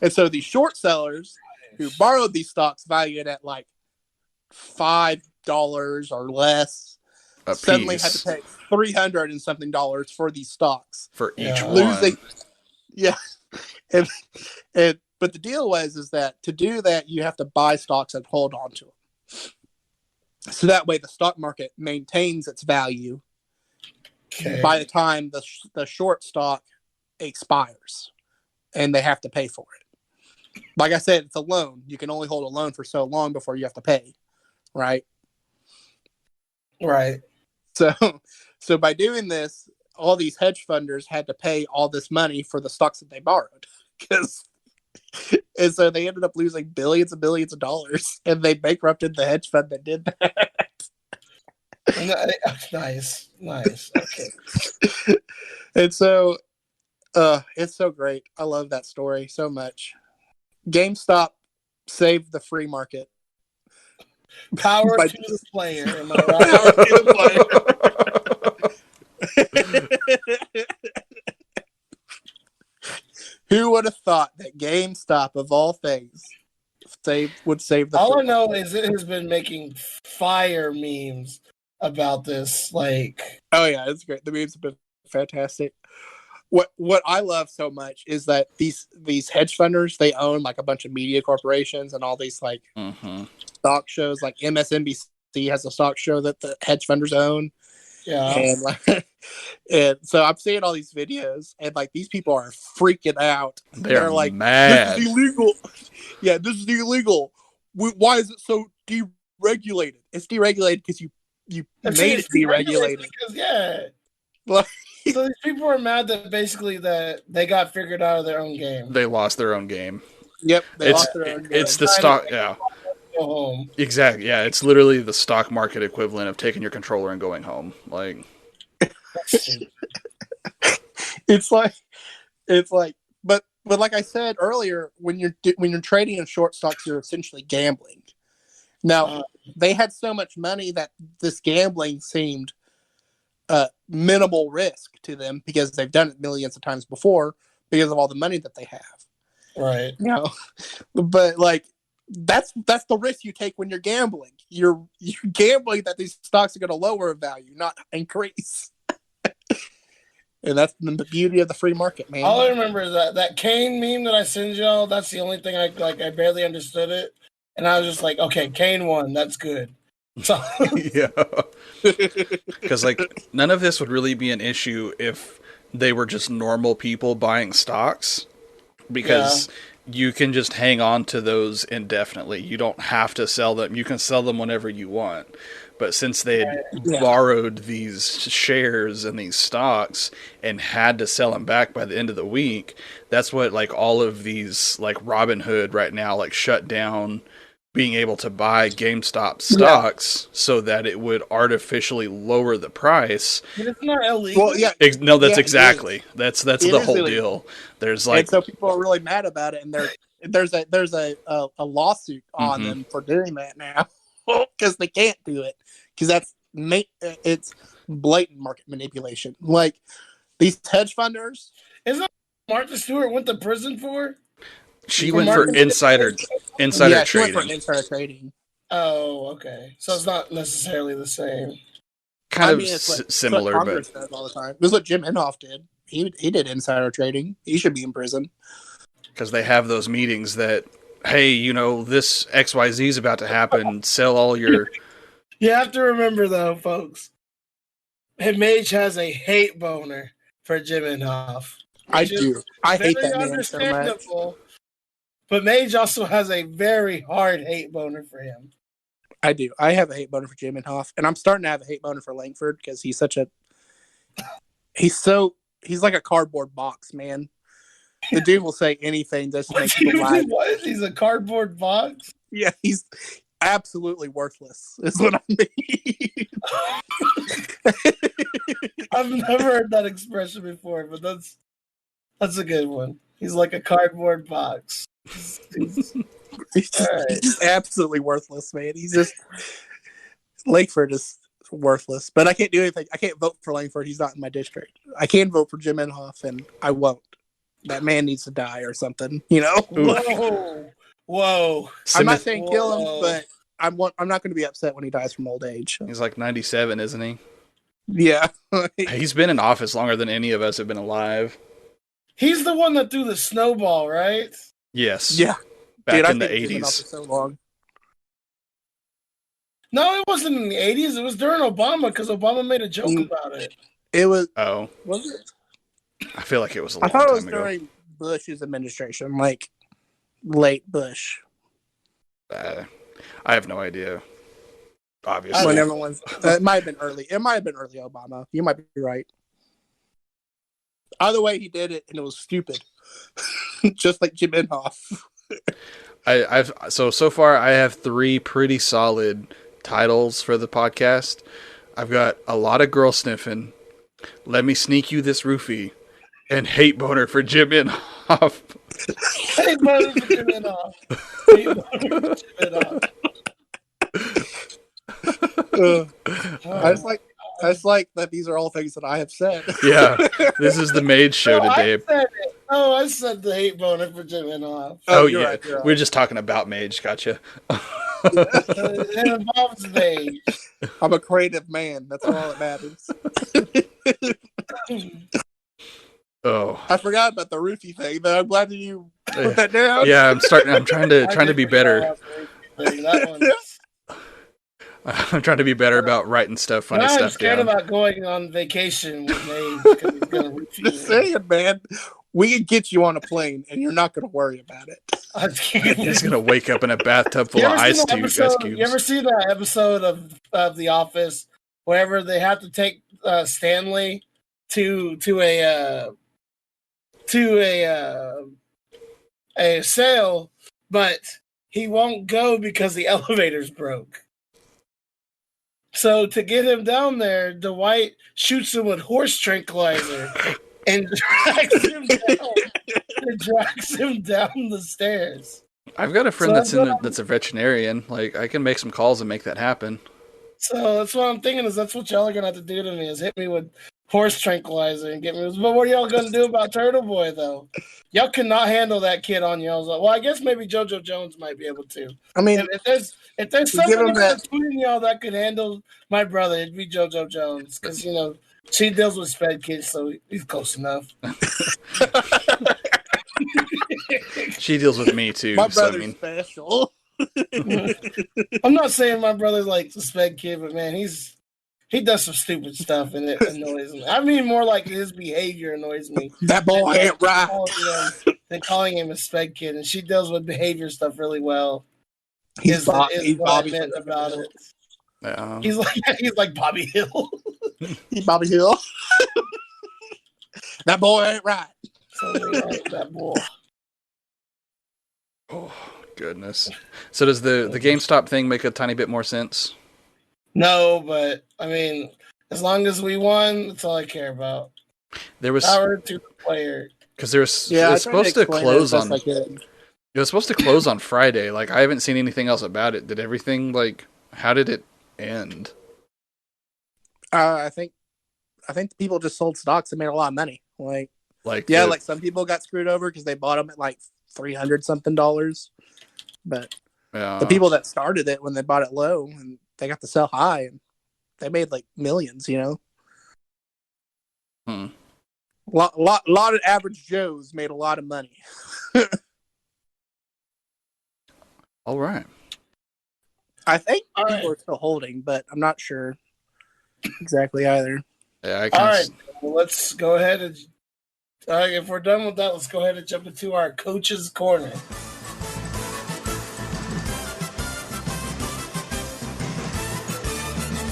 And so these short sellers who borrowed these stocks valued at like $5 or less suddenly had to pay $300 and something for these stocks for each losing. one. Yeah. But the deal is that to do that, you have to buy stocks and hold on to them. So that way the stock market maintains its value by the time the short stock expires, and they have to pay for it. Like I said, it's a loan. You can only hold a loan for so long before you have to pay, right? Right. So by doing this, all these hedge funders had to pay all this money for the stocks that they borrowed, and so they ended up losing billions and billions of dollars, and they bankrupted the hedge fund that did that. Nice. Okay. And so, it's so great. I love that story so much. GameStop saved the free market. Power By- to the player. Am I right? Power to the player. Who would have thought that GameStop, of all things, would save the All free I know market? is it has been making fire memes about this. Like, Oh yeah, it's great. The memes have been fantastic. What I love so much is that these hedge funders, they own like a bunch of media corporations and all these like stock shows. Like MSNBC has a stock show that the hedge funders own, yeah. and like, and so I'm seeing all these videos, and like these people are freaking out. They're like, mad. "This is illegal." Yeah, this is illegal. Why is it so deregulated? It's deregulated because you made it deregulated. Because, yeah. Like, so these people are mad that basically that they got figured out of their own game. They lost their own game. Yep, they lost their own game. It's the stock, yeah. Go home. Exactly, yeah. It's literally the stock market equivalent of taking your controller and going home. Like, it's like, but like I said earlier, when you're trading in short stocks, you're essentially gambling. Now, they had so much money that this gambling seemed minimal risk to them because they've done it millions of times before because of all the money that they have. Right. You know, but like that's the risk you take when you're gambling. You're gambling that these stocks are going to lower in value, not increase. And that's the beauty of the free market, man. All I remember is that Kane meme that I sent y'all. That's the only thing I barely understood it, and I was just like, okay, Kane won. That's good. So yeah, because like none of this would really be an issue if they were just normal people buying stocks, because you can just hang on to those indefinitely. You don't have to sell them. You can sell them whenever you want. But since they had borrowed these shares and these stocks and had to sell them back by the end of the week, that's what like all of these like Robinhood right now like shut down being able to buy GameStop stocks so that it would artificially lower the price. But it's not illegal. Well, yeah. No, that's exactly. That's the whole deal. There's like, and so people are really mad about it, and there's a lawsuit on them for doing that now because they can't do it because it's blatant market manipulation. Like these hedge funders. Isn't that what Martha Stewart went to prison for? She went for insider trading. She went for insider trading. Oh, okay. So it's not necessarily the same. Kind of similar, but does all the time. This is what Jim Inhofe did. He did insider trading. He should be in prison because they have those meetings that, hey, you know, this XYZ is about to happen. Sell all your. You have to remember though, folks. Mage has a hate boner for Jim Inhofe. I do. I hate that man so much. But Mage also has a very hard hate boner for him. I do. I have a hate boner for Jim Inhofe, and I'm starting to have a hate boner for Langford because he's like a cardboard box, man. The dude will say anything just to make people laugh. What? He's a cardboard box? Yeah, he's absolutely worthless, is what I mean. I've never heard that expression before, but that's a good one. He's like a cardboard box. He's just absolutely worthless, man. He's just Langford is worthless, but I can't do anything. I can't vote for Langford. He's not in my district. I can vote for Jim Inhofe, and I won't. That man needs to die or something, you know. Whoa! I'm not saying kill him, but I'm not going to be upset when he dies from old age. He's like 97, isn't he? Yeah. He's been in office longer than any of us have been alive. He's the one that threw the snowball, right? Yes. Yeah. Back in the 80s. So long. No, it wasn't in the 80s. It was during Obama because Obama made a joke about it. It was. Oh. Was it? I feel like it was a long time ago. I thought it was ago. during Bush's administration. Like, late Bush. I have no idea. Obviously, When everyone's it might have been early. It might have been early Obama. You might be right. Either way, he did it, and it was stupid, just like Jim Inhofe. So far I have 3 pretty solid titles for the podcast. I've got a lot of girl sniffing, let me sneak you this roofie, and hate boner for Jim Inhofe. Hate boner for Jim Inhofe. Hate boner for Jim Inhofe. I just like that these are all things that I have said. Yeah, this is the Mage Show today. I said the hate boner for Jim Inhofe. Oh yeah, right. We're just talking about Mage. Gotcha. It involves Mage. I'm a creative man. That's all that matters. Oh, I forgot about the roofie thing, but I'm glad that you put that down. yeah. I'm trying to be better. I'm trying to be better about writing stuff, funny stuff. I'm scared down. about going on vacation with Mage because he's gonna roofie me. Just saying, man. We can get you on a plane, and you're not going to worry about it. He's gonna wake up in a bathtub full of ice cubes. You ever see that episode of The Office, wherever they have to take Stanley to a sale, but he won't go because the elevator's broke. So to get him down there, Dwight shoots him with horse tranquilizer and drags him down the stairs. I've got a friend that's a veterinarian. Like, I can make some calls and make that happen. So that's what I'm thinking, is that's what y'all are gonna have to do to me, is hit me with horse tranquilizer and get me. But what are y'all gonna do about Turtle Boy though? Y'all cannot handle that kid on y'all's. Well, I guess maybe JoJo Jones might be able to. I mean, if there's somebody between y'all that could handle my brother, it'd be JoJo Jones, because she deals with sped kids, so he's close enough. She deals with me too. My brother's special. I'm not saying my brother's like the sped kid, but man, he does some stupid stuff and it annoys me. I mean, more like his behavior annoys me. That boy ain't right. Than calling him a sped kid, and she deals with behavior stuff really well. He's Bobby about it. Yeah. He's like Bobby Hill. He's Bobby Hill. That boy ain't right. That boy. Oh goodness. So does the GameStop thing make a tiny bit more sense? No, but I mean, as long as we won, that's all I care about. There was power to the player. Because it was supposed to close on. It was supposed to close on Friday. Like, I haven't seen anything else about it. Did everything how did it end? I think the people just sold stocks and made a lot of money. Like some people got screwed over because they bought them at like $300 something. But the people that started it when they bought it low and they got to sell high, and they made like millions. Hmm. Lot of average Joes made a lot of money. All right. I think people are still holding, but I'm not sure exactly either. Yeah. All right. Well, let's go ahead and if we're done with that, let's go ahead and jump into our coach's corner.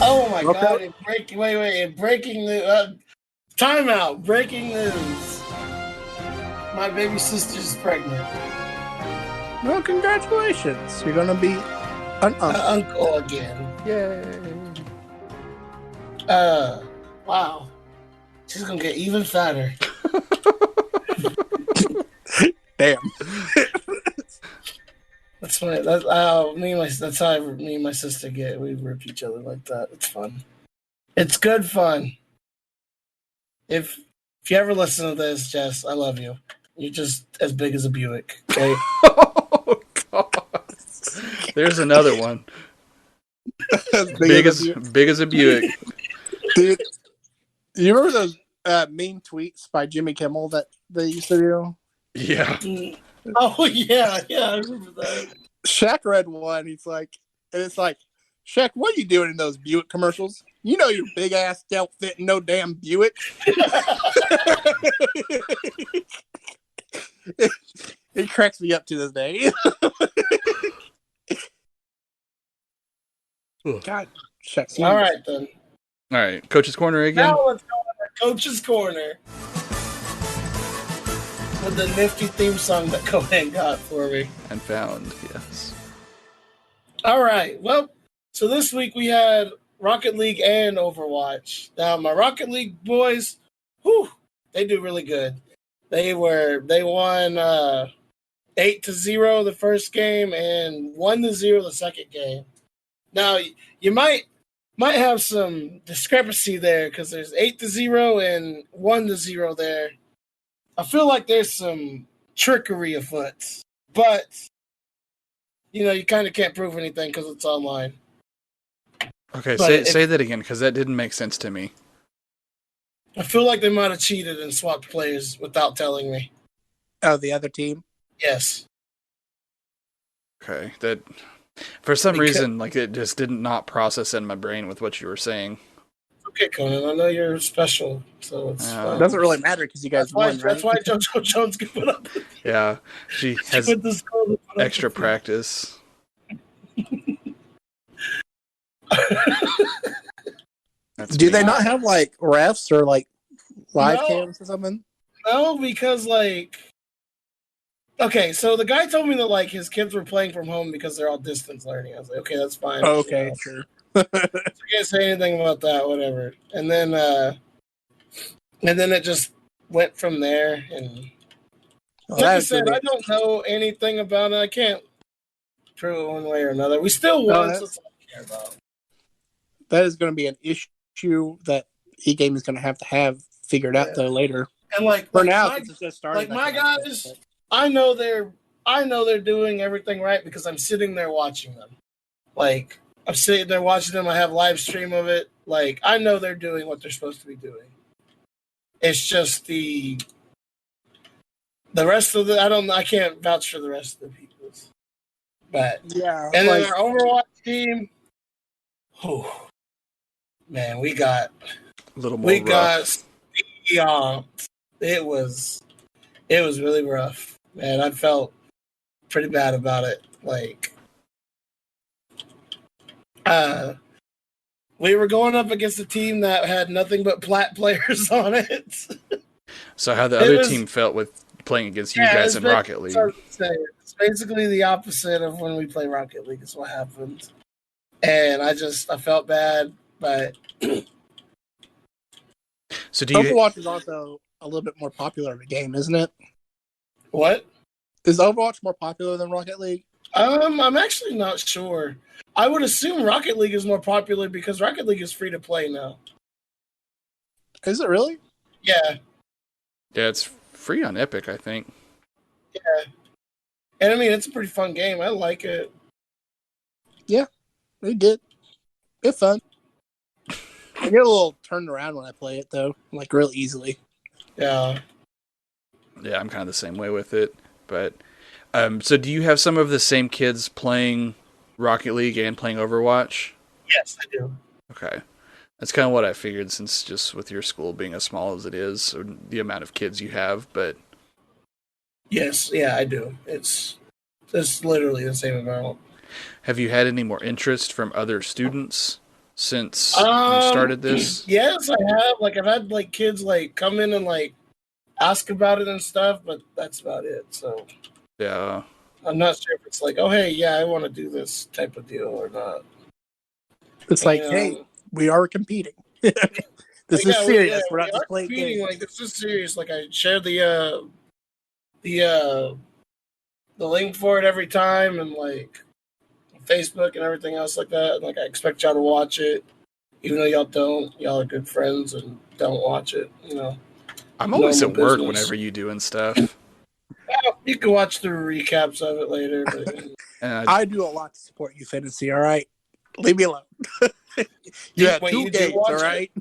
Oh my God! Breaking news. Timeout. Breaking news. My baby sister's pregnant. Well, congratulations. You're going to be an uncle again. Yay. Wow. She's going to get even fatter. Damn. That's funny. That's how me and my sister get. We rip each other like that. It's fun. It's good fun. If you ever listen to this, Jess, I love you. You're just as big as a Buick. Okay. Oh God. There's another one. big as a Buick. Dude, you remember those mean tweets by Jimmy Kimmel that they used to do? Yeah. Oh yeah, I remember that. Shaq read one. It's like, Shaq, what are you doing in those Buick commercials? You know your big ass don't fit in no damn Buick. It cracks me up to this day. God, shucks. All right, then. All right, Coach's Corner again. Now let's go to Coach's Corner with the nifty theme song that Conan got for me. And found, yes. All right. Well, so this week we had Rocket League and Overwatch. Now, my Rocket League boys, they do really good. They won 8-0 the first game and 1-0 the second game. Now, you might have some discrepancy there because there's 8-0 and 1-0 there. I feel like there's some trickery afoot, but you kind of can't prove anything because it's online. Okay, say that again because that didn't make sense to me. I feel like they might have cheated and swapped players without telling me. Oh, the other team? Yes. Okay, that for some reason, like it just did not process in my brain with what you were saying. Okay, Conan, I know you're special, so it's fine. It doesn't really matter because you guys won, right? That's why JoJo Jones can put up with you. Yeah, she has extra practice. Do they not have like refs or like live cams or something? No, because okay, so the guy told me that like his kids were playing from home because they're all distance learning. I was like, okay, that's fine. Oh, okay, sure. So I can't say anything about that, whatever. And then it just went from there. And like I said, I don't know anything about it. I can't prove it one way or another. We still won, so that's all I care about. That is going to be an issue that E-Game is going to have figured out though later. And for now, it's just starting. Like my guys, I know they're doing everything right because I'm sitting there watching them. Like I'm sitting there watching them. I have live stream of it. Like I know they're doing what they're supposed to be doing. It's just the rest of I can't vouch for the rest of the people. But yeah, and then our Overwatch team. Man, we got a little more rough. It was really rough. Man, I felt pretty bad about it. Like we were going up against a team that had nothing but plat players on it. So how the other team felt with playing against you guys in Rocket League? It's basically the opposite of when we play Rocket League is what happened. And I felt bad, but so Overwatch is also a little bit more popular of a game, isn't it? What? Is Overwatch more popular than Rocket League? I'm actually not sure. I would assume Rocket League is more popular because Rocket League is free to play now. Is it really? Yeah. Yeah, it's free on Epic, I think. Yeah. And I mean, it's a pretty fun game. I like it. Yeah, they did. It's fun. I get a little turned around when I play it, though, like real easily. Yeah. Yeah, I'm kind of the same way with it. But so do you have some of the same kids playing Rocket League and playing Overwatch? Yes, I do. Okay. That's kind of what I figured, since just with your school being as small as it is, or the amount of kids you have, but... Yes, yeah, I do. It's literally the same amount. Have you had any more interest from other students since you started this? Yes, I have. Like, I've had, like, kids, like, come in and, like, ask about it and stuff, but that's about it, so... Yeah. I'm not sure if it's like, oh, hey, yeah, I want to do this type of deal or not. It's like, hey, we are competing. This is serious. We're not just playing games. Like, this is serious. Like, I share the link for it every time, and like Facebook and everything else like that. Like, I expect y'all to watch it, even though y'all don't. Y'all are good friends and don't watch it. I'm always at work whenever you doing stuff. Well, you can watch the recaps of it later. But, I do a lot to support you, Fantasy. All right, leave me alone. You have two games, all right?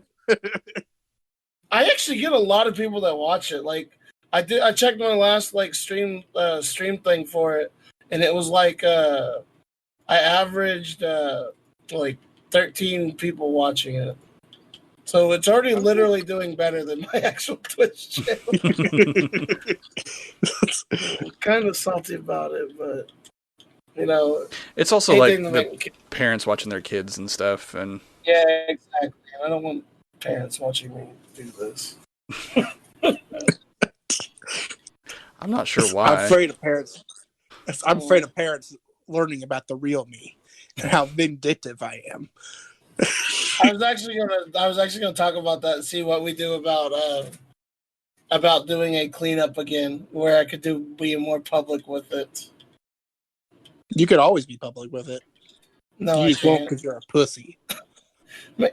I actually get a lot of people that watch it. Like, I checked my last like stream thing for it, and it was like I averaged like 13 people watching it. So it's already literally doing better than my actual Twitch channel. I'm kind of salty about it, but it's also like the make... parents watching their kids and stuff, and yeah, exactly. And I don't want parents watching me do this. I'm not sure why. I'm afraid of parents. I'm afraid of parents learning about the real me and how vindictive I am. I was actually gonna talk about that and see what we do about doing a cleanup again, where I could be more public with it. You could always be public with it. No, you I just won't can't. because you're a pussy.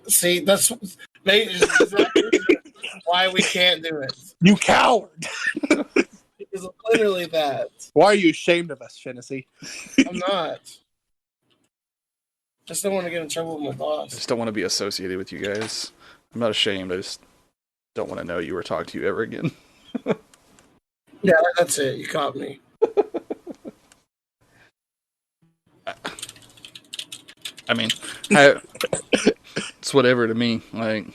See, that's exactly why we can't do it. You coward! It's literally that. Why are you ashamed of us, Finnessy? I'm not. Just don't want to get in trouble with my boss. I just don't want to be associated with you guys. I'm not ashamed. I just don't want to know you or talk to you ever again. Yeah, that's it. You caught me. I mean, it's whatever to me. Like,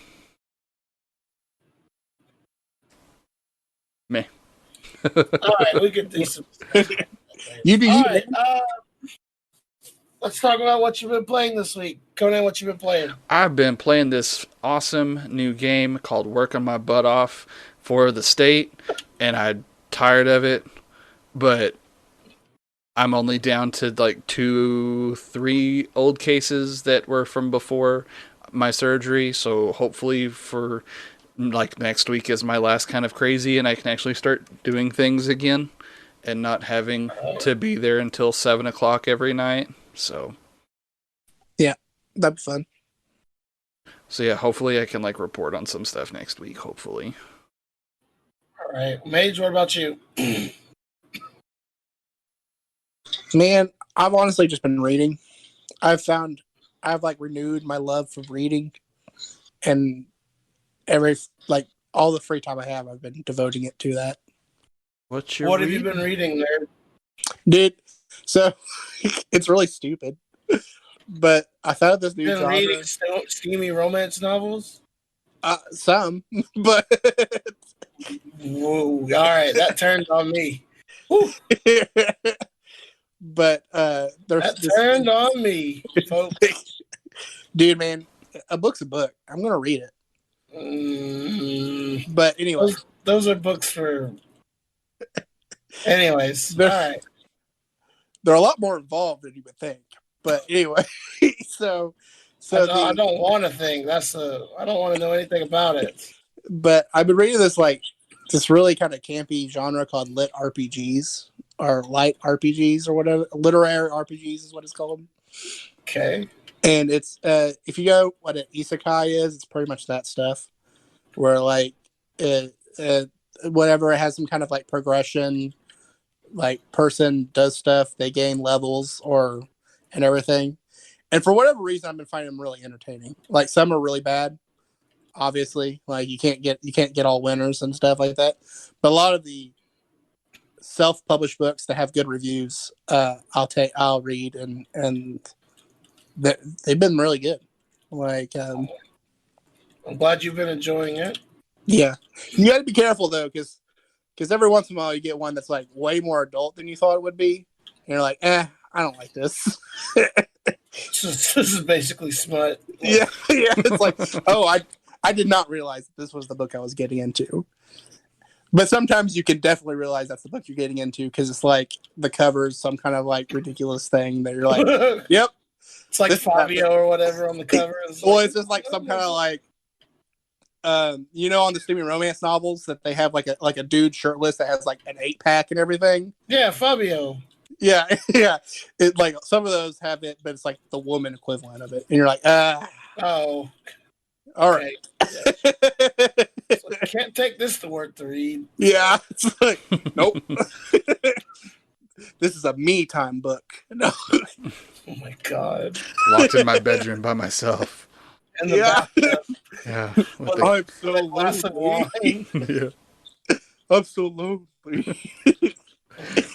meh. All right, we could do some. You do. All right, let's talk about what you've been playing this week. Conan, what you've been playing? I've been playing this awesome new game called Working My Butt Off for the State, and I'm tired of it, but I'm only down to like 2-3 old cases that were from before my surgery, so hopefully for like next week is my last kind of crazy and I can actually start doing things again and not having to be there until 7 o'clock every night. So yeah, that'd be fun. So yeah, hopefully I can like report on some stuff next week, hopefully. All right. Mage, what about you? Man, I've honestly just been reading. I've like renewed my love for reading, and all the free time I have, I've been devoting it to that. What have you been reading there? Dude, so it's really stupid, but I found this new genre. Reading steamy romance novels? Some, but whoa! All right, that turned on me. But that turned on me, folks. Dude, man, a book's a book. I'm gonna read it. But anyway, those are books for. Anyways, all right. They're a lot more involved than you would think. But anyway, so I don't want to think. I don't want to know anything about it. But I've been reading this really kind of campy genre called lit RPGs or light RPGs or whatever. Literary RPGs is what it's called. Okay. And it's if you go what an isekai is, it's pretty much that stuff where whatever it has some kind of like progression, like person does stuff, they gain levels and everything. And for whatever reason, I've been finding them really entertaining. Like some are really bad, obviously. Like you can't get all winners and stuff like that. But a lot of the self-published books that have good reviews, I'll read and they've been really good. Like I'm glad you've been enjoying it. Yeah, you got to be careful though, because every once in a while you get one that's like way more adult than you thought it would be, and you're like, I don't like this. This is basically smut. Yeah. It's like, I did not realize that this was the book I was getting into. But sometimes you can definitely realize that's the book you're getting into because it's like the cover is some kind of like ridiculous thing that you're like, yep. It's like Fabio or whatever on the cover. It's just like some kind of like, on the steamy romance novels that they have like a dude shirtless that has like an 8-pack and everything. Yeah, Fabio. Yeah. It like some of those have it, but it's like the woman equivalent of it, and you're like, oh, all right. Yeah. I can't take this to work to read. Yeah, it's like, nope. This is a me time book. No. Oh my god! Locked in my bedroom by myself. Yeah. I'm so lonely. Yeah. I'm so lonely.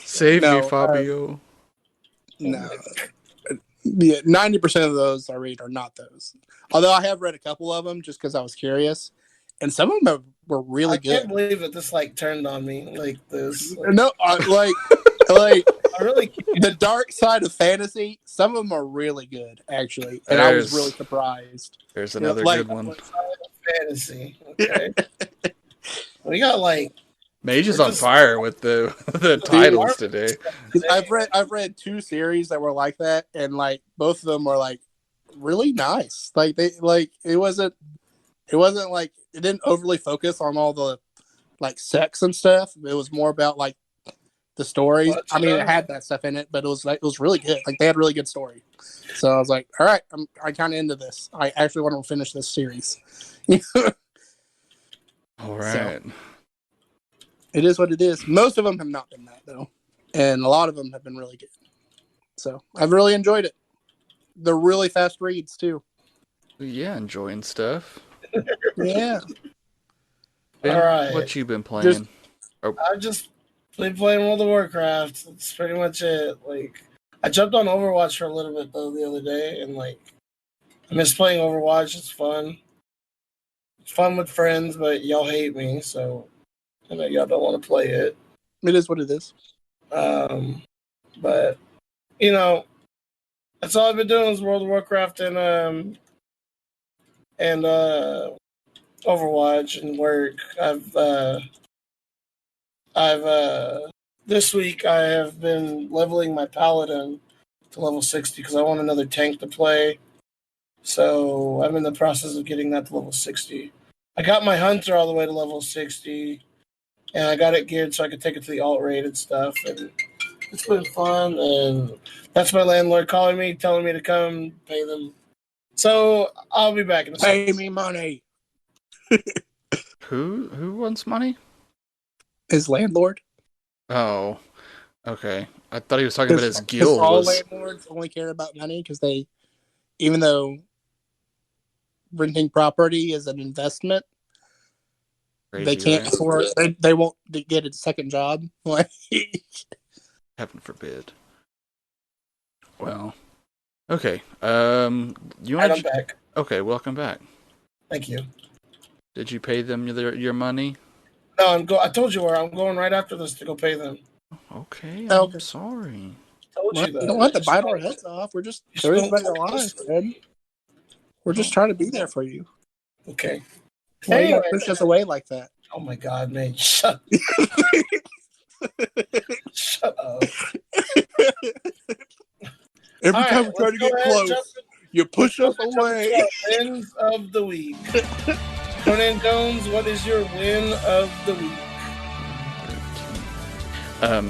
Save me, Fabio. No. Yeah, 90% of those I read are not those. Although I have read a couple of them just because I was curious, and some of them were really I can't good. believe that this like turned on me like this. Like, No, like I really the dark side of fantasy. Some of them are really good, actually, and I was really surprised. There's You know, another like good one. fantasy. Okay, we got like Mage is we're on just- fire with the titles today. I've read 2 series that were like that, and like both of them were like really nice. Like it wasn't like it didn't overly focus on all the like sex and stuff. It was more about like the stories. What? I mean, it had that stuff in it, but it was really good. Like they had really good story. So I was like, all right, I kind of into this. I actually want to finish this series. All right. So, it is what it is. Most of them have not been that though, and a lot of them have been really good. So I've really enjoyed it. They're really fast reads too. Yeah, enjoying stuff. Yeah. Ben, All right. what you been playing? I've just been playing World of Warcraft. That's pretty much it. Like, I jumped on Overwatch for a little bit though the other day, and like, I miss playing Overwatch. It's fun. It's fun with friends, but y'all hate me, so I know y'all don't want to play it. It is what it is. But you know, that's all I've been doing is World of Warcraft and Overwatch and work. I've this week I have been leveling my paladin to level 60 because I want another tank to play. So I'm in the process of getting that to level 60. I got my hunter all the way to level 60, and I got it geared so I could take it to the alt rated stuff. And it's been fun, and that's my landlord calling me, telling me to come pay them. So I'll be back in a second. Pay me money. Who wants money? His landlord. Oh, okay. I thought he was talking about his Because guild. all landlords only care about money because they, even though renting property is an investment, Crazy, they can't right? afford. They won't get a second job. Like, Heaven forbid. Well, okay. You And want I'm back. Okay, welcome back. Thank you. Did you pay them your money? No, I told you where I'm going right after this to go pay them. Okay, Oh, I'm okay. sorry. Told well, you that. you don't have to bite our heads off. We're just You curious spilled about your life, coke. man. We're just trying to be there for you. Okay. Why you Anyway, gotta push us away like that? oh my God, man! Shut up. Every All time right, we try let's to go get ahead and close, you push us away. Wins of the week. Conan Jones, what is your win of the week?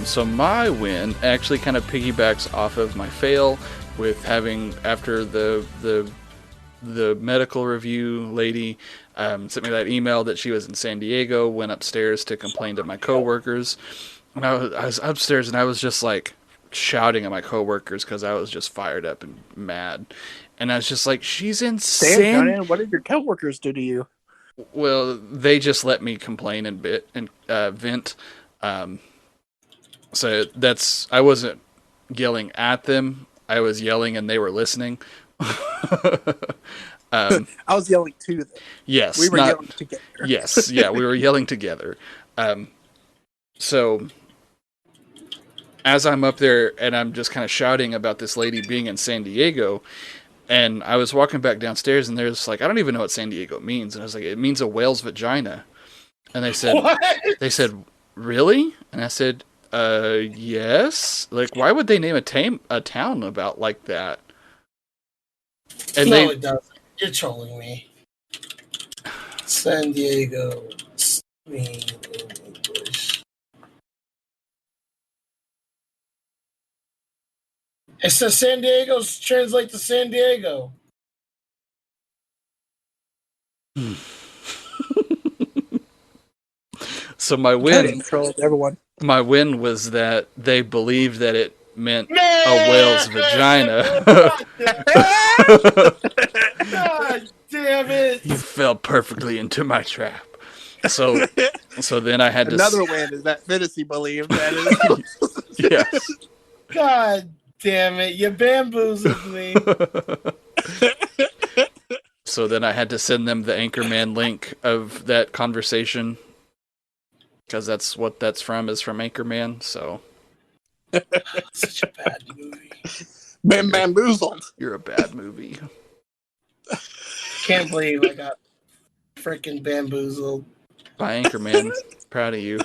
So my win actually kind of piggybacks off of my fail with having, after the medical review lady sent me that email that she was in San Diego, went upstairs to complain to my coworkers. And I was upstairs and I was just like shouting at my coworkers because I was just fired up and mad. And I was just like, she's insane. Damn, Conan, what did your coworkers do to you? Well, they just let me complain and vent. So I wasn't yelling at them. I was yelling and they were listening. I was yelling to them. Yes. We were yelling together. Yes, yeah, we were yelling together. So as I'm up there and I'm just kind of shouting about this lady being in San Diego, and I was walking back downstairs and they're just like, I don't even know what San Diego means. And I was like, it means a whale's vagina. And they said, What? Really? And I said, yes. Like, why would they name a town about like that? And No, it doesn't. You're trolling me. San Diego. Me in English. It says San Diego's translate to San Diego. So my Conan win, trolled everyone. my win was that they believed that it meant a whale's vagina. God damn it! You fell perfectly into my trap. So then I had to Another win is that Fantasy believed that is. yes. God damn it! You bamboozled me. So then I had to send them the Anchorman link of that conversation, because that's what that's from, is from Anchorman. So Such a bad movie. Bamboozled. you're a bad movie. Can't believe I got freaking bamboozled By Anchorman. Proud of you.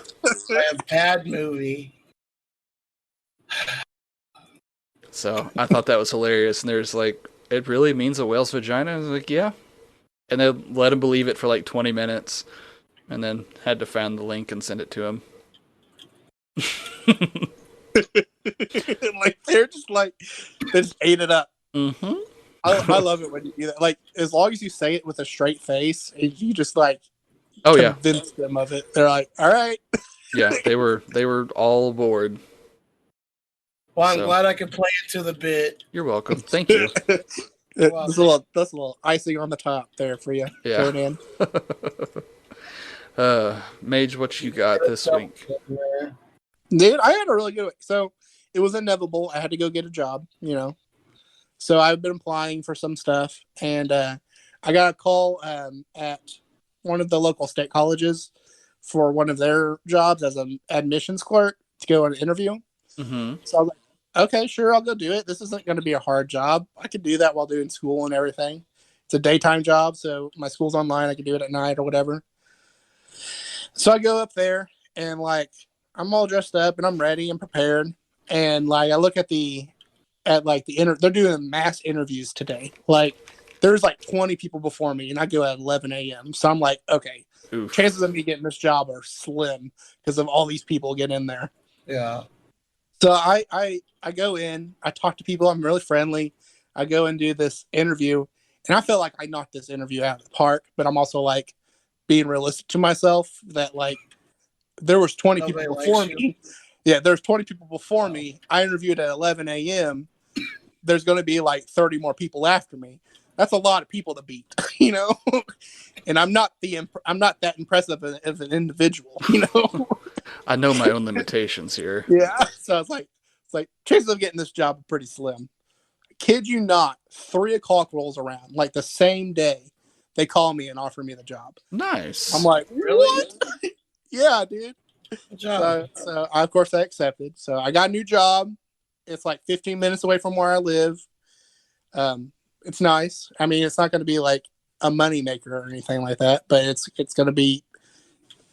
by a bad movie. So I thought that was hilarious. And there's like, it really means a whale's vagina? I was like, yeah. And they let him believe it for like 20 minutes. And then had to find the link and send it to him. Like they just ate it up. Mm-hmm. I love it when you do that. Like, as long as you say it with a straight face, and you just like convince them of it. They're like, all right. Yeah, they were all aboard. Well, I'm glad I could play into the bit. You're welcome. Thank you. That's a little icing on the top there for you. Yeah. In. Mage, what you got this week? Dude, I had a really good week. So it was inevitable. I had to go get a job, So I've been applying for some stuff, and I got a call at one of the local state colleges for one of their jobs as an admissions clerk to go on an interview. Mm-hmm. So I was like, okay, sure, I'll go do it. This isn't going to be a hard job. I could do that while doing school and everything. It's a daytime job, so my school's online. I can do it at night or whatever. So I go up there, and like I'm all dressed up, and I'm ready and prepared. And like I look at they're doing mass interviews today. Like there's like 20 people before me, and I go at 11 a.m. So I'm like, okay, Oof. Chances of me getting this job are slim because of all these people getting in there. Yeah. So I go in, I talk to people, I'm really friendly. I go and do this interview, and I feel like I knocked this interview out of the park, but I'm also like being realistic to myself that like there was 20 Nobody people before likes me. Yeah, there's 20 people before me. I interviewed at 11 a.m. There's going to be like 30 more people after me. That's a lot of people to beat, And I'm not that impressive as an individual, I know my own limitations here. Yeah. So it's like chances of getting this job are pretty slim. Kid you not, 3:00 rolls around, like the same day, they call me and offer me the job. Nice. I'm like, Really? what? Yeah, dude. Good job. So of course I accepted. So I got a new job. It's like 15 minutes away from where I live. It's nice. I mean, it's not going to be like a money maker or anything like that, but it's going to be.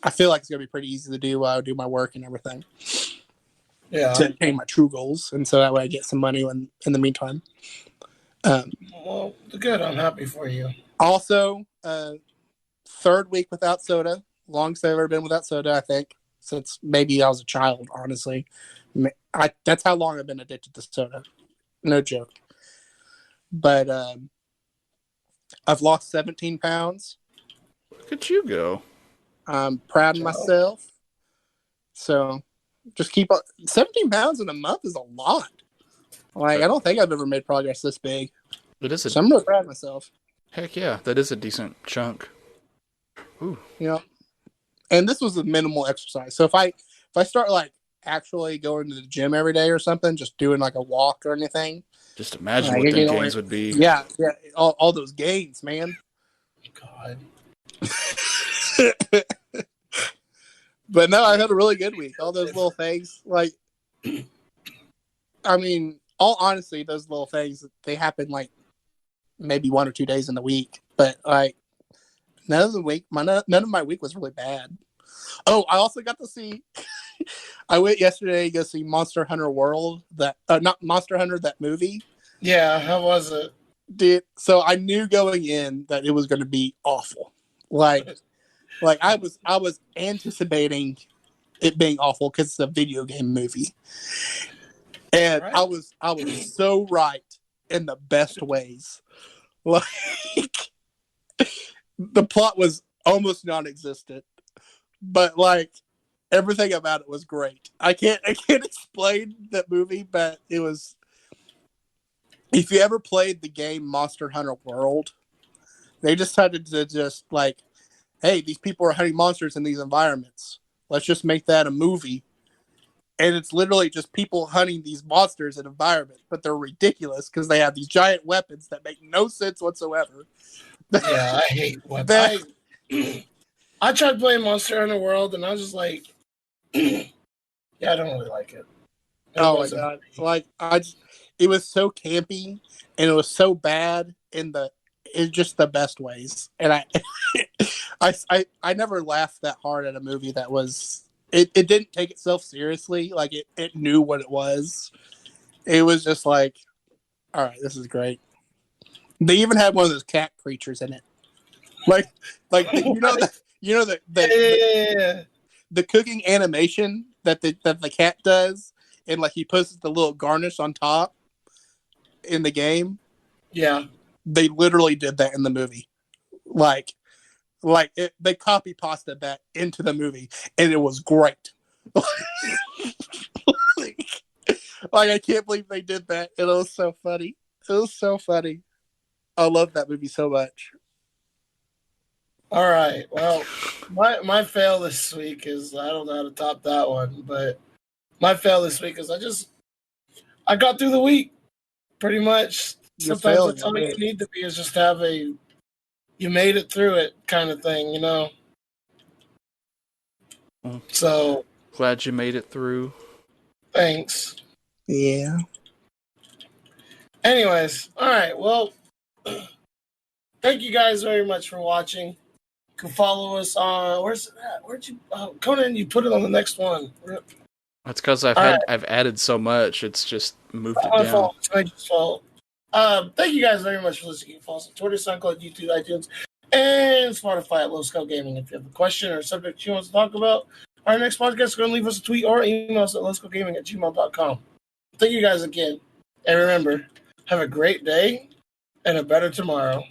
I feel like it's going to be pretty easy to do while I do my work and everything. Yeah. To attain my true goals, and so that way I get some money in the meantime. Well, good. I'm happy for you. Also, third week without soda. Longest I've ever been without soda, I think, since maybe I was a child, honestly. That's how long I've been addicted to soda. No joke. But I've lost 17 pounds. Look at you go. I'm proud of myself. So just keep on. 17 pounds in a month is a lot. Like, I don't think I've ever made progress this big. So I'm really proud of myself. Heck yeah, that is a decent chunk. Ooh. Yeah. And this was a minimal exercise. So if I start like actually going to the gym every day or something, just doing like a walk or anything. Just imagine what the gains would be. Yeah. All those gains, man. God. But no, I had a really good week. All those little things, like, I mean, all honesty, those little things, they happen like maybe 1 or 2 days in the week. But like, none of my week was really bad. Oh, I also got to see. I went yesterday to go see Monster Hunter World. Not Monster Hunter, that movie. Yeah, how was it? Dude, so I knew going in that it was going to be awful. Like I was anticipating it being awful because it's a video game movie, and right. I was so right in the best ways. Like the plot was almost non-existent, but like everything about it was great. I can't explain that movie, but it was. If you ever played the game Monster Hunter World, they decided to just like, hey, these people are hunting monsters in these environments. Let's just make that a movie. and it's literally just people hunting these monsters in environment, but they're ridiculous because they have these giant weapons that make no sense whatsoever. Yeah, I hate weapons. I tried playing Monster Hunter World, and I was just like, yeah, I don't really like it. Oh my god! Like it was so campy, and it was so bad in just the best ways. And I never laughed that hard at a movie that was. It didn't take itself seriously. Like it knew what it was. It was just like, all right, this is great. They even had one of those cat creatures in it, like the cooking animation that the cat does, and like he puts the little garnish on top in the game. Yeah, they literally did that in the movie. They copy pasted that into the movie, and it was great. Like I can't believe they did that. It was so funny. It was so funny. I love that movie so much. All right. Well, my fail this week is I don't know how to top that one, but my fail this week is I got through the week pretty much. Sometimes that's all you need to be is just have you made it through it kind of thing, you know. So glad you made it through. Thanks. Yeah. Anyways, all right. Well, thank you guys very much for watching. You can follow us on where's it at? Where'd you Conan? You put it on the next one. That's because I've added so much. It's just moved it down. It's my fault. Thank you guys very much for listening. You can follow us on Twitter, SoundCloud, YouTube, iTunes, and Spotify at Low Scale Gaming. If you have a question or a subject you want to talk about, our next podcast, go and leave us a tweet or email us at lowscalegaming@gmail.com. Thank you guys again. And remember, have a great day and a better tomorrow.